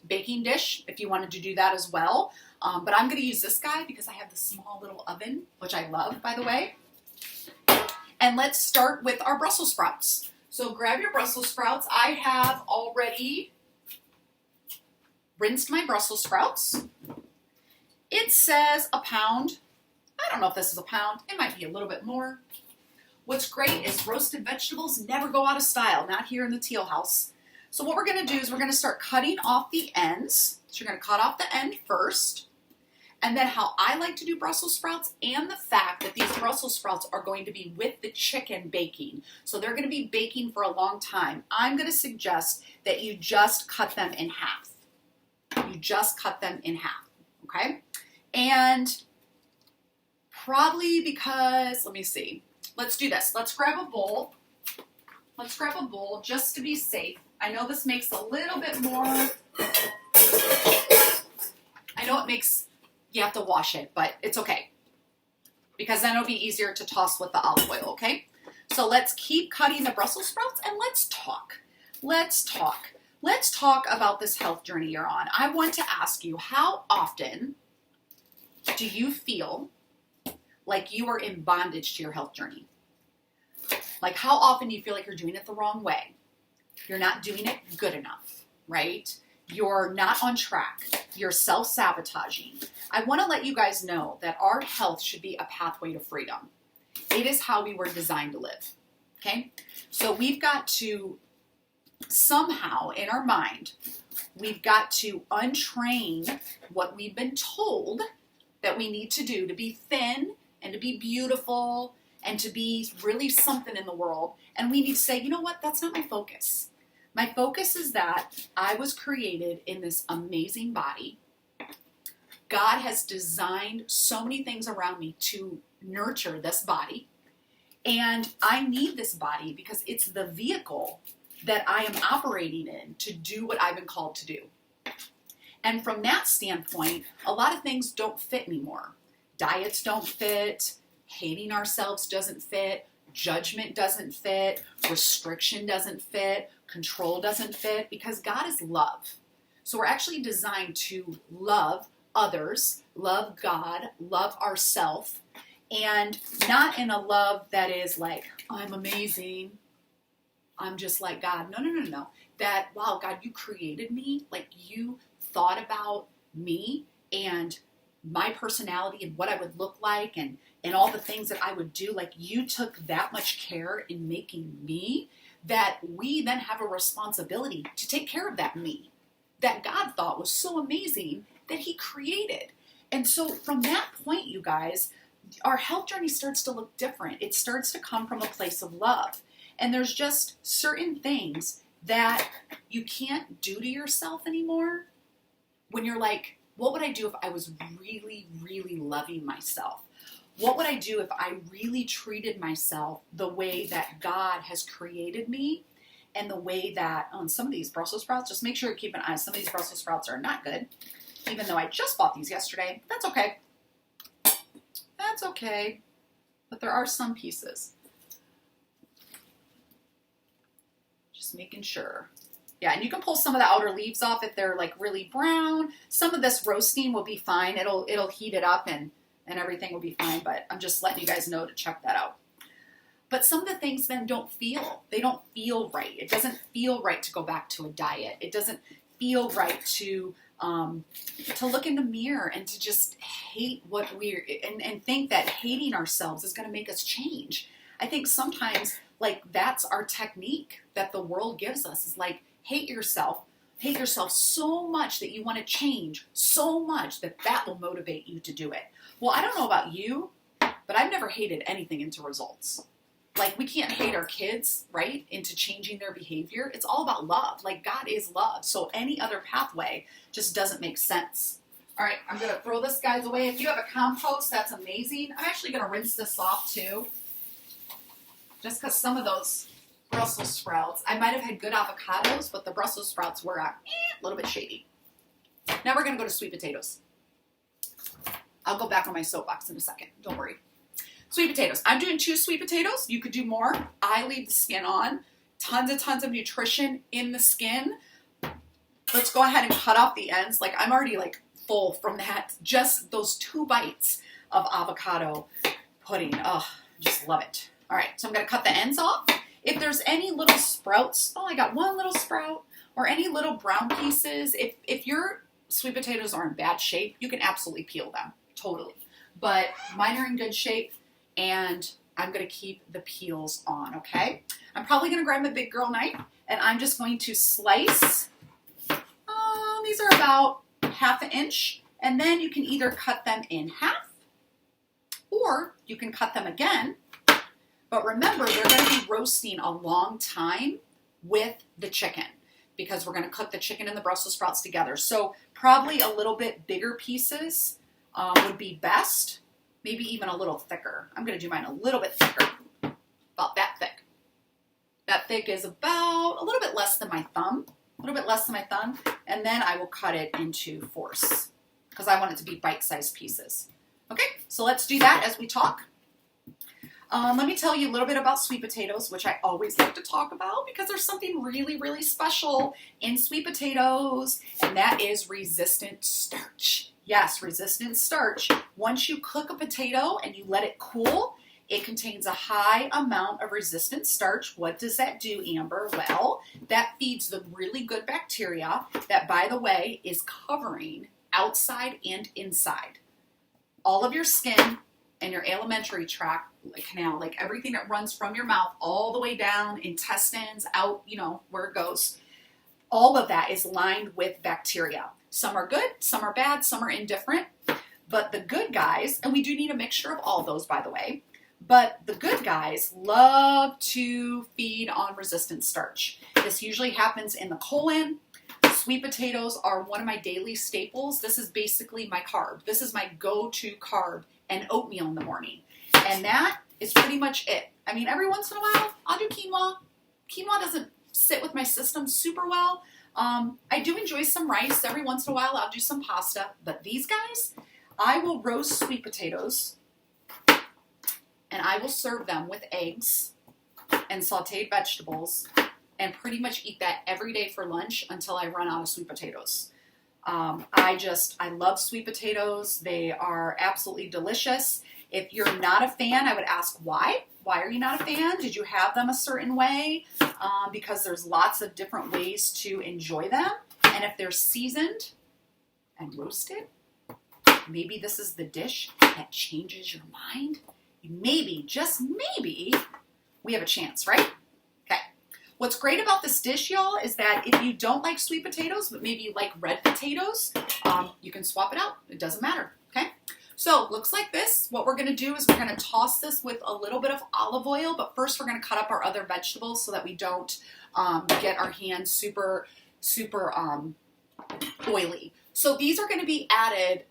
baking dish if you wanted to do that as well. But I'm going to use this guy because I have the small little oven, which I love, by the way. And let's start with our Brussels sprouts. So grab your Brussels sprouts. I have already rinsed my Brussels sprouts. It says a pound. I don't know if this is a pound. It might be a little bit more. What's great is roasted vegetables never go out of style, not here in the Teal House. So what we're going to do is we're going to start cutting off the ends. So you're going to cut off the end first. And then how I like to do Brussels sprouts, and the fact that these Brussels sprouts are going to be with the chicken baking. So they're going to be baking for a long time. I'm going to suggest that you just cut them in half. You just cut them in half, okay? And probably because, let me see. Let's do this. Let's grab a bowl. Let's grab a bowl just to be safe. I know this makes a little bit more. I know it makes, you have to wash it, but it's okay. Because then it'll be easier to toss with the olive oil, okay? So let's keep cutting the Brussels sprouts and let's talk. Let's talk. Let's talk about this health journey you're on. I want to ask you, how often do you feel like you are in bondage to your health journey? Like, how often do you feel like you're doing it the wrong way? You're not doing it good enough, right? You're not on track. You're self-sabotaging. I want to let you guys know that our health should be a pathway to freedom. It is how we were designed to live, okay? So we've got to somehow, in our mind, we've got to untrain what we've been told that we need to do to be thin and to be beautiful and to be really something in the world. And we need to say, you know what? That's not my focus. My focus is that I was created in this amazing body. God has designed so many things around me to nurture this body. And I need this body because it's the vehicle that I am operating in to do what I've been called to do. And from that standpoint, a lot of things don't fit anymore. Diets don't fit, hating ourselves doesn't fit, judgment doesn't fit, restriction doesn't fit, control doesn't fit, because God is love. So we're actually designed to love others, love God, love ourselves, and not in a love that is like, I'm amazing, I'm just like God. No, no, no, no. That, wow, God, you created me, like you thought about me and my personality and what I would look like and all the things that I would do. Like you took that much care in making me, that we then have a responsibility to take care of that me that God thought was so amazing that he created. And so from that point, you guys, our health journey starts to look different. It starts to come from a place of love. And there's just certain things that you can't do to yourself anymore when you're like, what would I do if I was really, really loving myself? What would I do if I really treated myself the way that God has created me and the way that, on some of these Brussels sprouts, just make sure you keep an eye. Some of these Brussels sprouts are not good, even though I just bought these yesterday. That's okay. That's okay. But there are some pieces. Just making sure. Yeah, and you can pull some of the outer leaves off if they're like really brown. Some of this roasting will be fine. It'll heat it up and everything will be fine, but I'm just letting you guys know to check that out. But some of the things then they don't feel right. It doesn't feel right to go back to a diet. It doesn't feel right to look in the mirror and to just hate what and think that hating ourselves is going to make us change. I think sometimes like that's our technique that the world gives us, is like, hate yourself so much that you want to change so much that will motivate you to do it. Well, I don't know about you, but I've never hated anything into results. Like we can't hate our kids, right, into changing their behavior. It's all about love. Like God is love. So any other pathway just doesn't make sense. All right, I'm going to throw this, guys, away. If you have a compost, that's amazing. I'm actually going to rinse this off too, just because some of those Brussels sprouts, I might have had good avocados, but the Brussels sprouts were a little bit shady. Now we're going to go to sweet potatoes. I'll go back on my soapbox in a second. Don't worry. Sweet potatoes. I'm doing 2 sweet potatoes. You could do more. I leave the skin on. Tons of nutrition in the skin. Let's go ahead and cut off the ends. Like I'm already like full from that. Just those 2 bites of avocado pudding. Oh, just love it. All right, so I'm going to cut the ends off. If there's any little sprouts, oh, I got one little sprout, or any little brown pieces, if your sweet potatoes are in bad shape, you can absolutely peel them, totally. But mine are in good shape, and I'm going to keep the peels on, okay? I'm probably going to grab my big girl knife, and I'm just going to slice. These are about 1/2 inch, and then you can either cut them in half, or you can cut them again. But remember, they're going to be roasting a long time with the chicken because we're going to cook the chicken and the Brussels sprouts together. So probably a little bit bigger pieces would be best, maybe even a little thicker. I'm going to do mine a little bit thicker, about that thick. That thick is about a little bit less than my thumb, and then I will cut it into 4s because I want it to be bite-sized pieces. Okay, so let's do that as we talk. Let me tell you a little bit about sweet potatoes, which I always like to talk about because there's something really, really special in sweet potatoes, and that is resistant starch. Yes, resistant starch. Once you cook a potato and you let it cool, it contains a high amount of resistant starch. What does that do, Amber? Well, that feeds the really good bacteria that, by the way, is covering outside and inside all of your skin and your alimentary tract, canal, like everything that runs from your mouth all the way down, intestines, out, where it goes. All of that is lined with bacteria. Some are good, some are bad, some are indifferent. But the good guys, and we do need a mixture of all those, by the way, but the good guys love to feed on resistant starch. This usually happens in the colon. Sweet potatoes are one of my daily staples. This is basically my carb. This is my go-to carb and oatmeal in the morning. And that is pretty much it. I mean, every once in a while, I'll do quinoa. Quinoa doesn't sit with my system super well. I do enjoy some rice. Every once in a while, I'll do some pasta. But these guys, I will roast sweet potatoes, and I will serve them with eggs and sauteed vegetables, and pretty much eat that every day for lunch until I run out of sweet potatoes. I love sweet potatoes. They are absolutely delicious. If you're not a fan, I would ask why. Why are you not a fan? Did you have them a certain way? Because there's lots of different ways to enjoy them. And if they're seasoned and roasted, maybe this is the dish that changes your mind. Maybe, just maybe, we have a chance, right? Okay. What's great about this dish, y'all, is that if you don't like sweet potatoes, but maybe you like red potatoes, you can swap it out. It doesn't matter, okay? So, looks like this. What we're going to do is we're going to toss this with a little bit of olive oil, but first we're going to cut up our other vegetables so that we don't get our hands super oily. So, these are going to be added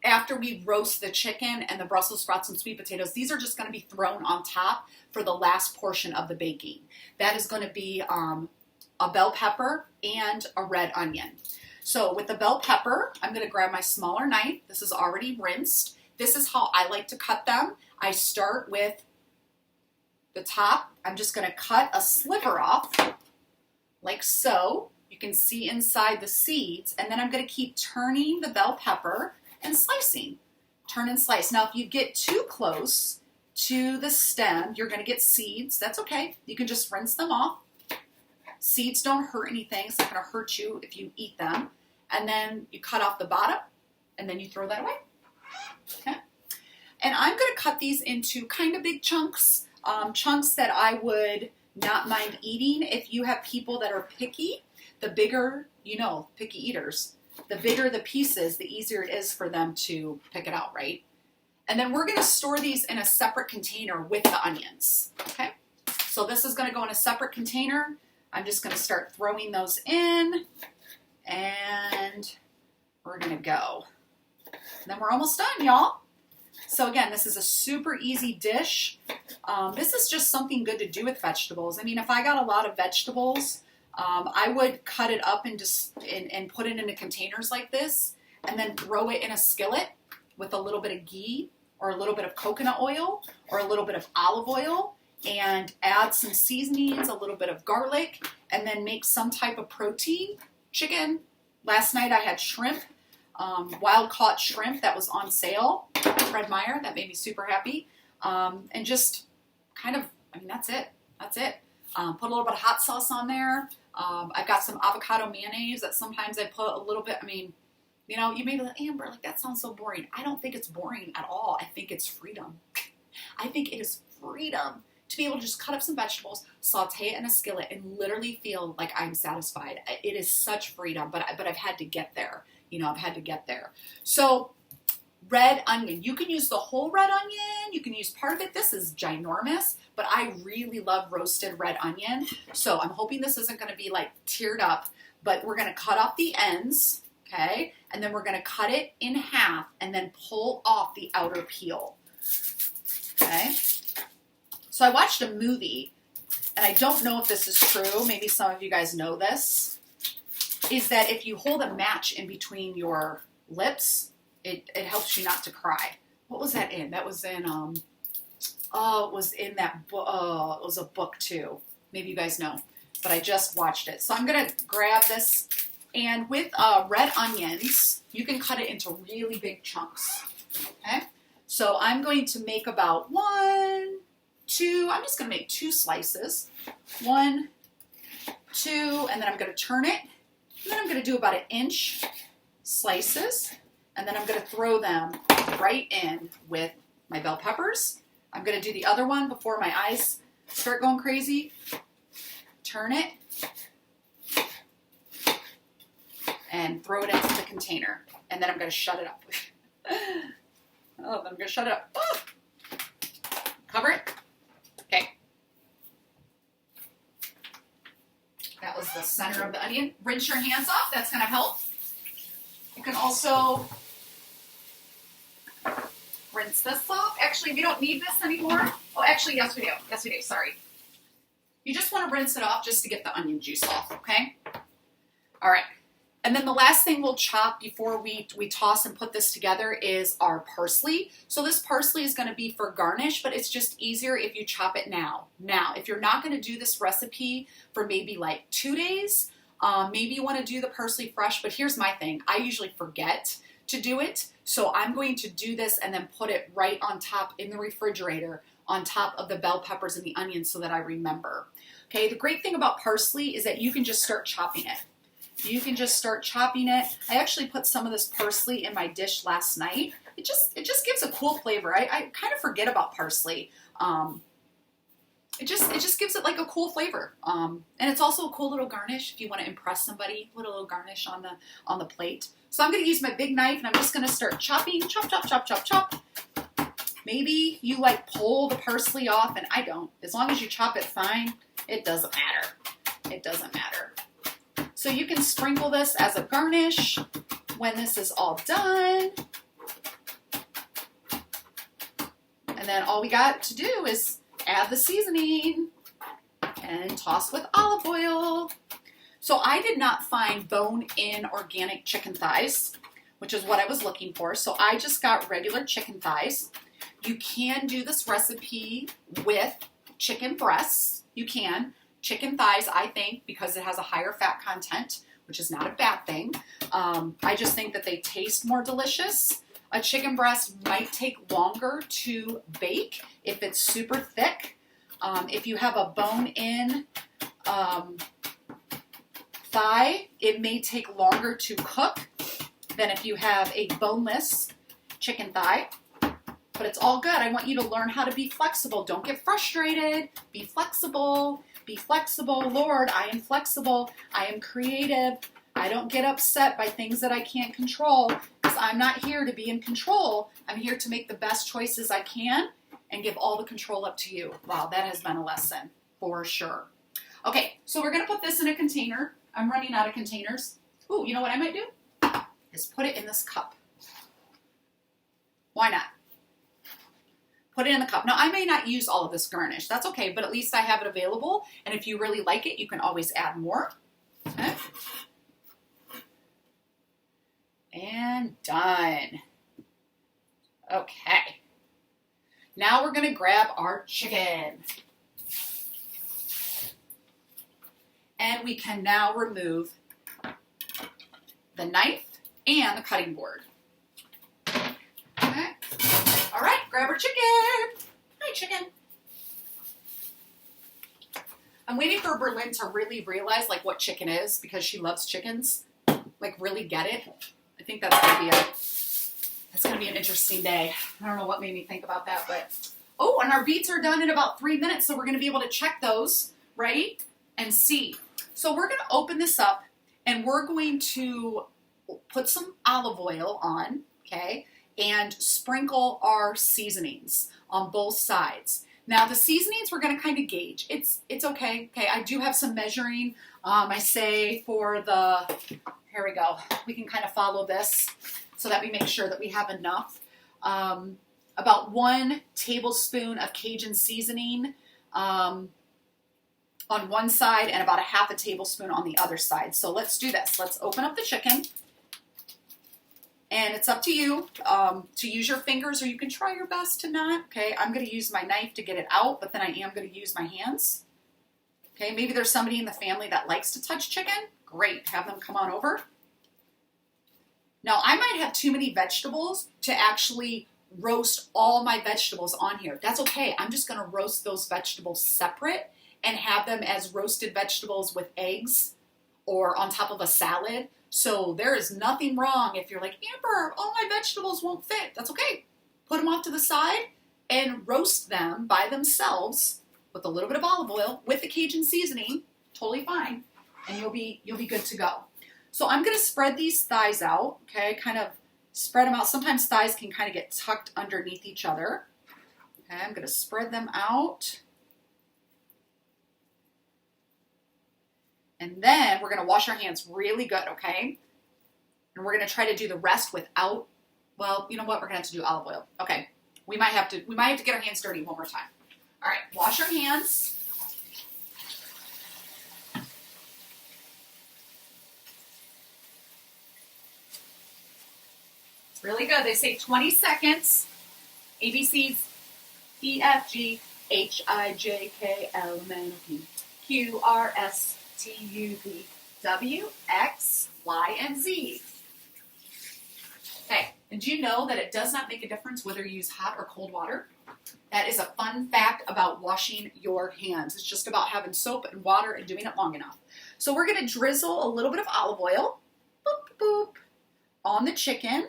after we roast the chicken and the Brussels sprouts and sweet potatoes. These are just going to be thrown on top for the last portion of the baking. That is going to be a bell pepper and a red onion. So with the bell pepper, I'm going to grab my smaller knife. This is already rinsed. This is how I like to cut them. I start with the top. I'm just going to cut a sliver off like so. You can see inside the seeds, and then I'm going to keep turning the bell pepper and slicing. Turn and slice. Now, if you get too close to the stem, you're going to get seeds. That's okay. You can just rinse them off. Seeds don't hurt anything. It's not going to hurt you if you eat them. And then you cut off the bottom, and then you throw that away. Okay. And I'm going to cut these into kind of big chunks, chunks that I would not mind eating. If you have people that are picky, the bigger, picky eaters, the bigger the pieces, the easier it is for them to pick it out, right? And then we're going to store these in a separate container with the onions, okay? So this is going to go in a separate container. I'm just going to start throwing those in, and we're going to go. And then we're almost done, y'all. So again, this is a super easy dish. This is just something good to do with vegetables. I mean, if I got a lot of vegetables, I would cut it up and put it into containers like this, and then throw it in a skillet with a little bit of ghee or a little bit of coconut oil or a little bit of olive oil, and add some seasonings, a little bit of garlic, and then make some type of protein. Chicken. Last night I had shrimp, wild caught shrimp that was on sale at Fred Meyer. That made me super happy. And just kind of, that's it. That's it. Put a little bit of hot sauce on there. I've got some avocado mayonnaise that sometimes I put a little bit. You may be like, Amber, that sounds so boring. I don't think it's boring at all. I think it's freedom. I think it is freedom to be able to just cut up some vegetables, saute it in a skillet, and literally feel like I'm satisfied. It is such freedom, but I've had to get there. I've had to get there. So red onion. You can use the whole red onion. You can use part of it. This is ginormous, but I really love roasted red onion. So I'm hoping this isn't going to be teared up, but we're going to cut off the ends, okay? And then we're going to cut it in half and then pull off the outer peel, okay? So I watched a movie, and I don't know if this is true. Maybe some of you guys know this, is that if you hold a match in between your lips, it helps you not to cry. What was that in? That was in, it was in that book. It was a book too. Maybe you guys know, but I just watched it. So I'm going to grab this, and with red onions, you can cut it into really big chunks, okay? So I'm going to make about 1, 2, I'm just going to make 2 slices. 1, 2, and then I'm going to turn it. And then I'm going to do about 1 inch slices. And then I'm going to throw them right in with my bell peppers. I'm going to do the other one before my eyes start going crazy. Turn it. And throw it into the container. And then I'm going to shut it up. Then I'm going to shut it up. Oh. Cover it. Okay. That was the center of the onion. Rinse your hands off. That's going to help. You can also rinse this off. Actually, we don't need this anymore. Oh, actually, yes, we do. Yes, we do. Sorry. You just want to rinse it off just to get the onion juice off, okay? All right. And then the last thing we'll chop before we toss and put this together is our parsley. So this parsley is going to be for garnish, but it's just easier if you chop it now. Now, if you're not going to do this recipe for maybe like 2 days, maybe you want to do the parsley fresh, but here's my thing. I usually forget to do it. So I'm going to do this and then put it right on top in the refrigerator on top of the bell peppers and the onions so that I remember. Okay, the great thing about parsley is that you can just start chopping it. You can just start chopping it. I actually put some of this parsley in my dish last night. It just gives a cool flavor. I kind of forget about parsley. It just gives it like a cool flavor. And it's also a cool little garnish if you want to impress somebody. Put a little garnish on the plate. So I'm going to use my big knife and I'm just going to start chopping. Chop, chop, chop, chop, chop. Maybe you like pull the parsley off and I don't. As long as you chop it fine, it doesn't matter. It doesn't matter. So you can sprinkle this as a garnish when this is all done. And then all we got to do is add the seasoning and toss with olive oil. So I did not find bone-in organic chicken thighs, which is what I was looking for. So I just got regular chicken thighs. You can do this recipe with chicken breasts. You can. Chicken thighs, I think, because it has a higher fat content, which is not a bad thing. I just think that they taste more delicious. A chicken breast might take longer to bake if it's super thick. If you have a bone-in thigh, it may take longer to cook than if you have a boneless chicken thigh. But it's all good. I want you to learn how to be flexible. Don't get frustrated. Be flexible. Be flexible. Lord, I am flexible. I am creative. I don't get upset by things that I can't control because I'm not here to be in control. I'm here to make the best choices I can and give all the control up to you. Wow, that has been a lesson for sure. Okay, so we're going to put this in a container. I'm running out of containers. Ooh, you know what I might do? Is put it in this cup. Why not? Put it in the cup. Now, I may not use all of this garnish. That's okay, but at least I have it available. And if you really like it, you can always add more. Okay. And done. Okay. Now we're going to grab our chicken. And we can now remove the knife and the cutting board. Okay. All right, grab our chicken. Hi, chicken. I'm waiting for Berlin to really realize like what chicken is because she loves chickens. Like really get it. I think that's gonna be an interesting day. I don't know what made me think about that, but oh, and our beets are done in about 3 minutes, so we're gonna be able to check those, right? And see. So we're gonna open this up and we're going to put some olive oil on, okay? And sprinkle our seasonings on both sides. Now the seasonings we're going to kind of gauge. It's okay. Okay, I do have some measuring. I say for the, here we go. We can kind of follow this so that we make sure that we have enough. About 1 tablespoon of Cajun seasoning on one side and about 1/2 tablespoon on the other side. So let's do this. Let's open up the chicken. And it's up to you to use your fingers, or you can try your best to not. Okay, I'm going to use my knife to get it out, but then I am going to use my hands. Okay, maybe there's somebody in the family that likes to touch chicken. Great, have them come on over. Now, I might have too many vegetables to actually roast all my vegetables on here. That's okay. I'm just going to roast those vegetables separate and have them as roasted vegetables with eggs or on top of a salad. So there is nothing wrong if you're like, Amber, all my vegetables won't fit. That's okay. Put them off to the side and roast them by themselves with a little bit of olive oil with the Cajun seasoning. Totally fine. And you'll be good to go. So I'm going to spread these thighs out. Okay, kind of spread them out. Sometimes thighs can kind of get tucked underneath each other. Okay, I'm going to spread them out. And then we're going to wash our hands really good, okay? And we're going to try to do the rest without, well, you know what? We're going to have to do olive oil. Okay. We might have to get our hands dirty one more time. All right, wash our hands. Really good. They say 20 seconds. ABCs, E, F, G, H, I, J, K, L, M, N, O, P, Q, R, S, T, U, V, W, X, Y, and Z. Okay, and do you know that it does not make a difference whether you use hot or cold water? That is a fun fact about washing your hands. It's just about having soap and water and doing it long enough. So we're going to drizzle a little bit of olive oil, boop, boop, on the chicken.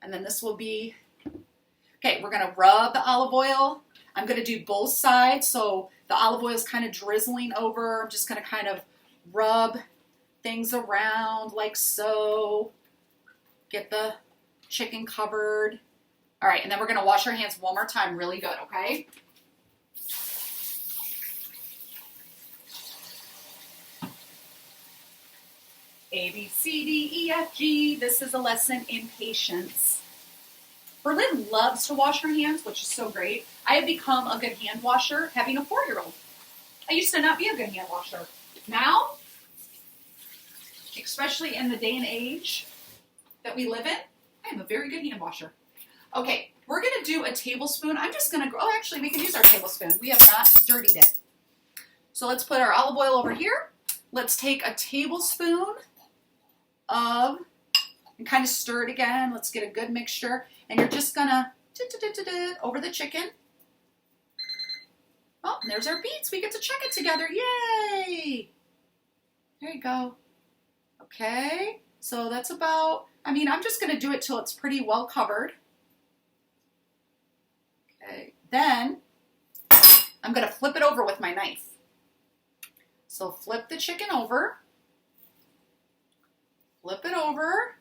And then this will be, okay, we're going to rub the olive oil. I'm going to do both sides. So the olive oil is kind of drizzling over. I'm just going to kind of rub things around like so. Get the chicken covered. All right, and then we're going to wash our hands one more time really good, okay? A, B, C, D, E, F, G. This is a lesson in patience. Berlin loves to wash her hands, which is so great. I have become a good hand washer having a 4-year-old. I used to not be a good hand washer. Now, especially in the day and age that we live in, I am a very good hand washer. Okay, we're going to do a tablespoon. I'm just going to, oh, actually, we can use our tablespoon. We have not dirtied it. So let's put our olive oil over here. Let's take a tablespoon of, and kind of stir it again. Let's get a good mixture. And you're just going to, over the chicken. Oh, and there's our beets. We get to check it together. Yay! There you go. Okay, so that's about, I'm just going to do it till it's pretty well covered. Okay, then I'm going to flip it over with my knife. So flip the chicken over, flip it over,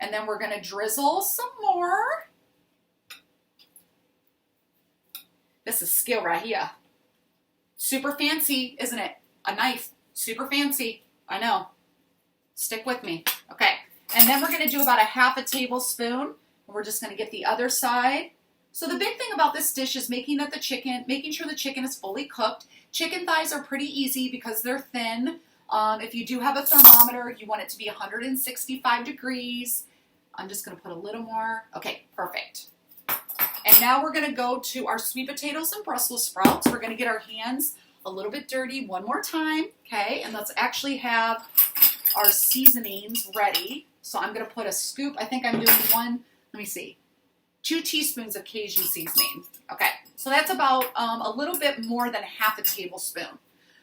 and then we're going to drizzle some more. This is skill right here. Super fancy, isn't it? A knife, super fancy. I know. Stick with me. Okay, and then we're going to do about a half a tablespoon, and we're just going to get the other side. So the big thing about this dish is making sure the chicken is fully cooked. Chicken thighs are pretty easy because they're thin. If you do have a thermometer, you want it to be 165 degrees. I'm just going to put a little more. Okay, perfect. And now we're going to go to our sweet potatoes and Brussels sprouts. We're going to get our hands a little bit dirty one more time. Okay, and let's actually have our seasonings ready. So I'm going to put a scoop. I think I'm doing one, let me see. 2 teaspoons of Cajun seasoning. Okay, so that's about a little bit more than half a tablespoon.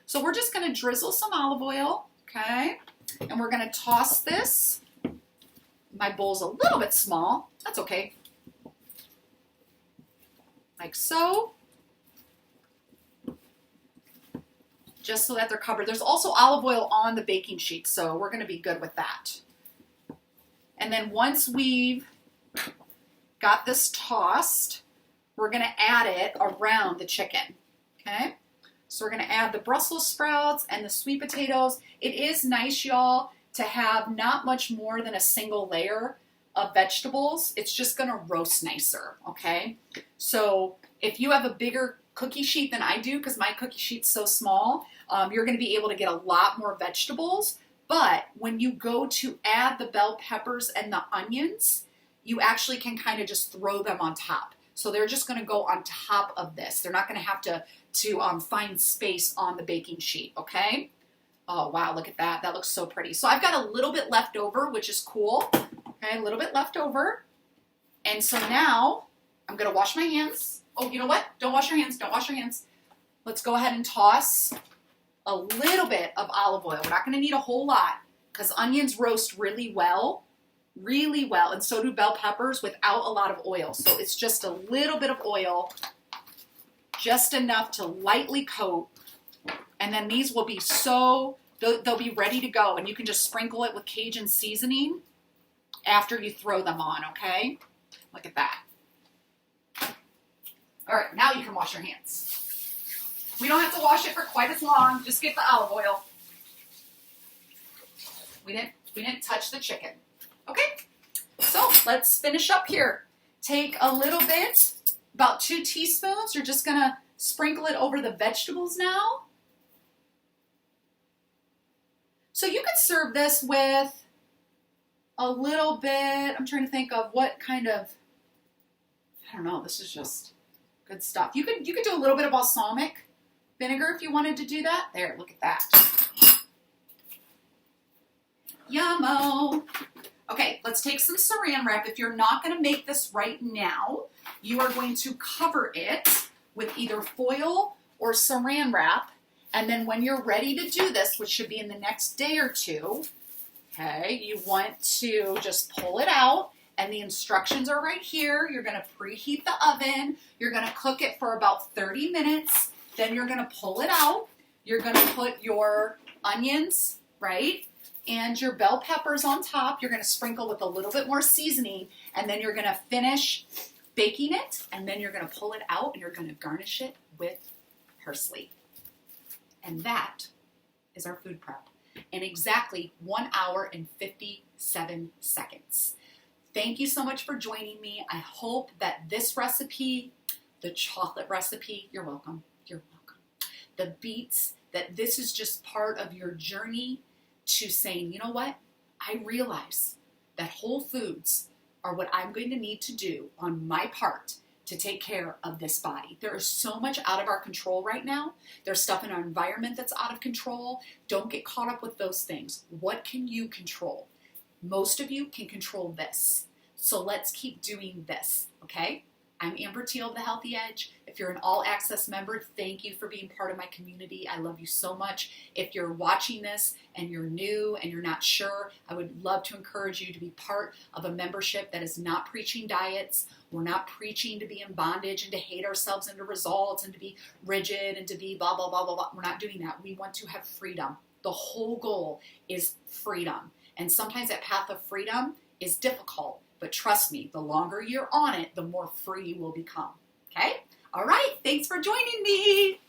So we're just going to drizzle some olive oil, okay? And we're going to toss this. My bowl's a little bit small. That's okay. Like so. Just so that they're covered. There's also olive oil on the baking sheet, so we're going to be good with that. And then once we've got this tossed, we're going to add it around the chicken, okay? So we're going to add the Brussels sprouts and the sweet potatoes. It is nice, y'all, to have not much more than a single layer of vegetables. It's just going to roast nicer, okay? So if you have a bigger cookie sheet than I do, because my cookie sheet's so small, you're going to be able to get a lot more vegetables. But when you go to add the bell peppers and the onions, you actually can kind of just throw them on top. So they're just going to go on top of this. They're not going to have to find space on the baking sheet, okay? Oh, wow, look at that. That looks so pretty. So I've got a little bit left over, which is cool. Okay, a little bit left over. And so now I'm going to wash my hands. Oh, you know what? Don't wash your hands. Don't wash your hands. Let's go ahead and toss a little bit of olive oil. We're not going to need a whole lot because onions roast really well, and so do bell peppers without a lot of oil. So it's just a little bit of oil, just enough to lightly coat, and then these will be they'll be ready to go, and you can just sprinkle it with Cajun seasoning after you throw them on, okay? Look at that. All right, now you can wash your hands. We don't have to wash it for quite as long. Just get the olive oil. We didn't touch the chicken. Okay, so let's finish up here. Take a little bit, about 2 teaspoons. You're just going to sprinkle it over the vegetables now. So you could serve this with a little bit, I'm trying to think of what kind of, I don't know, this is just good stuff. You could do a little bit of balsamic vinegar if you wanted to do that. There, look at that. Yummo. Okay, let's take some saran wrap. If you're not going to make this right now, you are going to cover it with either foil or saran wrap. And then when you're ready to do this, which should be in the next day or two, okay, you want to just pull it out. And the instructions are right here. You're going to preheat the oven. You're going to cook it for about 30 minutes. Then you're going to pull it out. You're going to put your onions, right, and your bell peppers on top. You're going to sprinkle with a little bit more seasoning. And then you're going to finish baking it. And then you're going to pull it out and you're going to garnish it with parsley. And that is our food prep in exactly 1 hour and 57 seconds. Thank you so much for joining me. I hope that this recipe, the chocolate recipe, you're welcome, the beets, that this is just part of your journey to saying, you know what, I realize that whole foods are what I'm going to need to do on my part to take care of this body. There is so much out of our control right now. There's stuff in our environment that's out of control. Don't get caught up with those things. What can you control? Most of you can control this. So let's keep doing this, okay? I'm Amber Teal of The Healthy Edge. If you're an All Access member, thank you for being part of my community. I love you so much. If you're watching this and you're new and you're not sure, I would love to encourage you to be part of a membership that is not preaching diets. We're not preaching to be in bondage and to hate ourselves into results and to be rigid and to be blah, blah, blah, blah, blah. We're not doing that. We want to have freedom. The whole goal is freedom. And sometimes that path of freedom is difficult. But trust me, the longer you're on it, the more free you will become. Okay? All right. Thanks for joining me.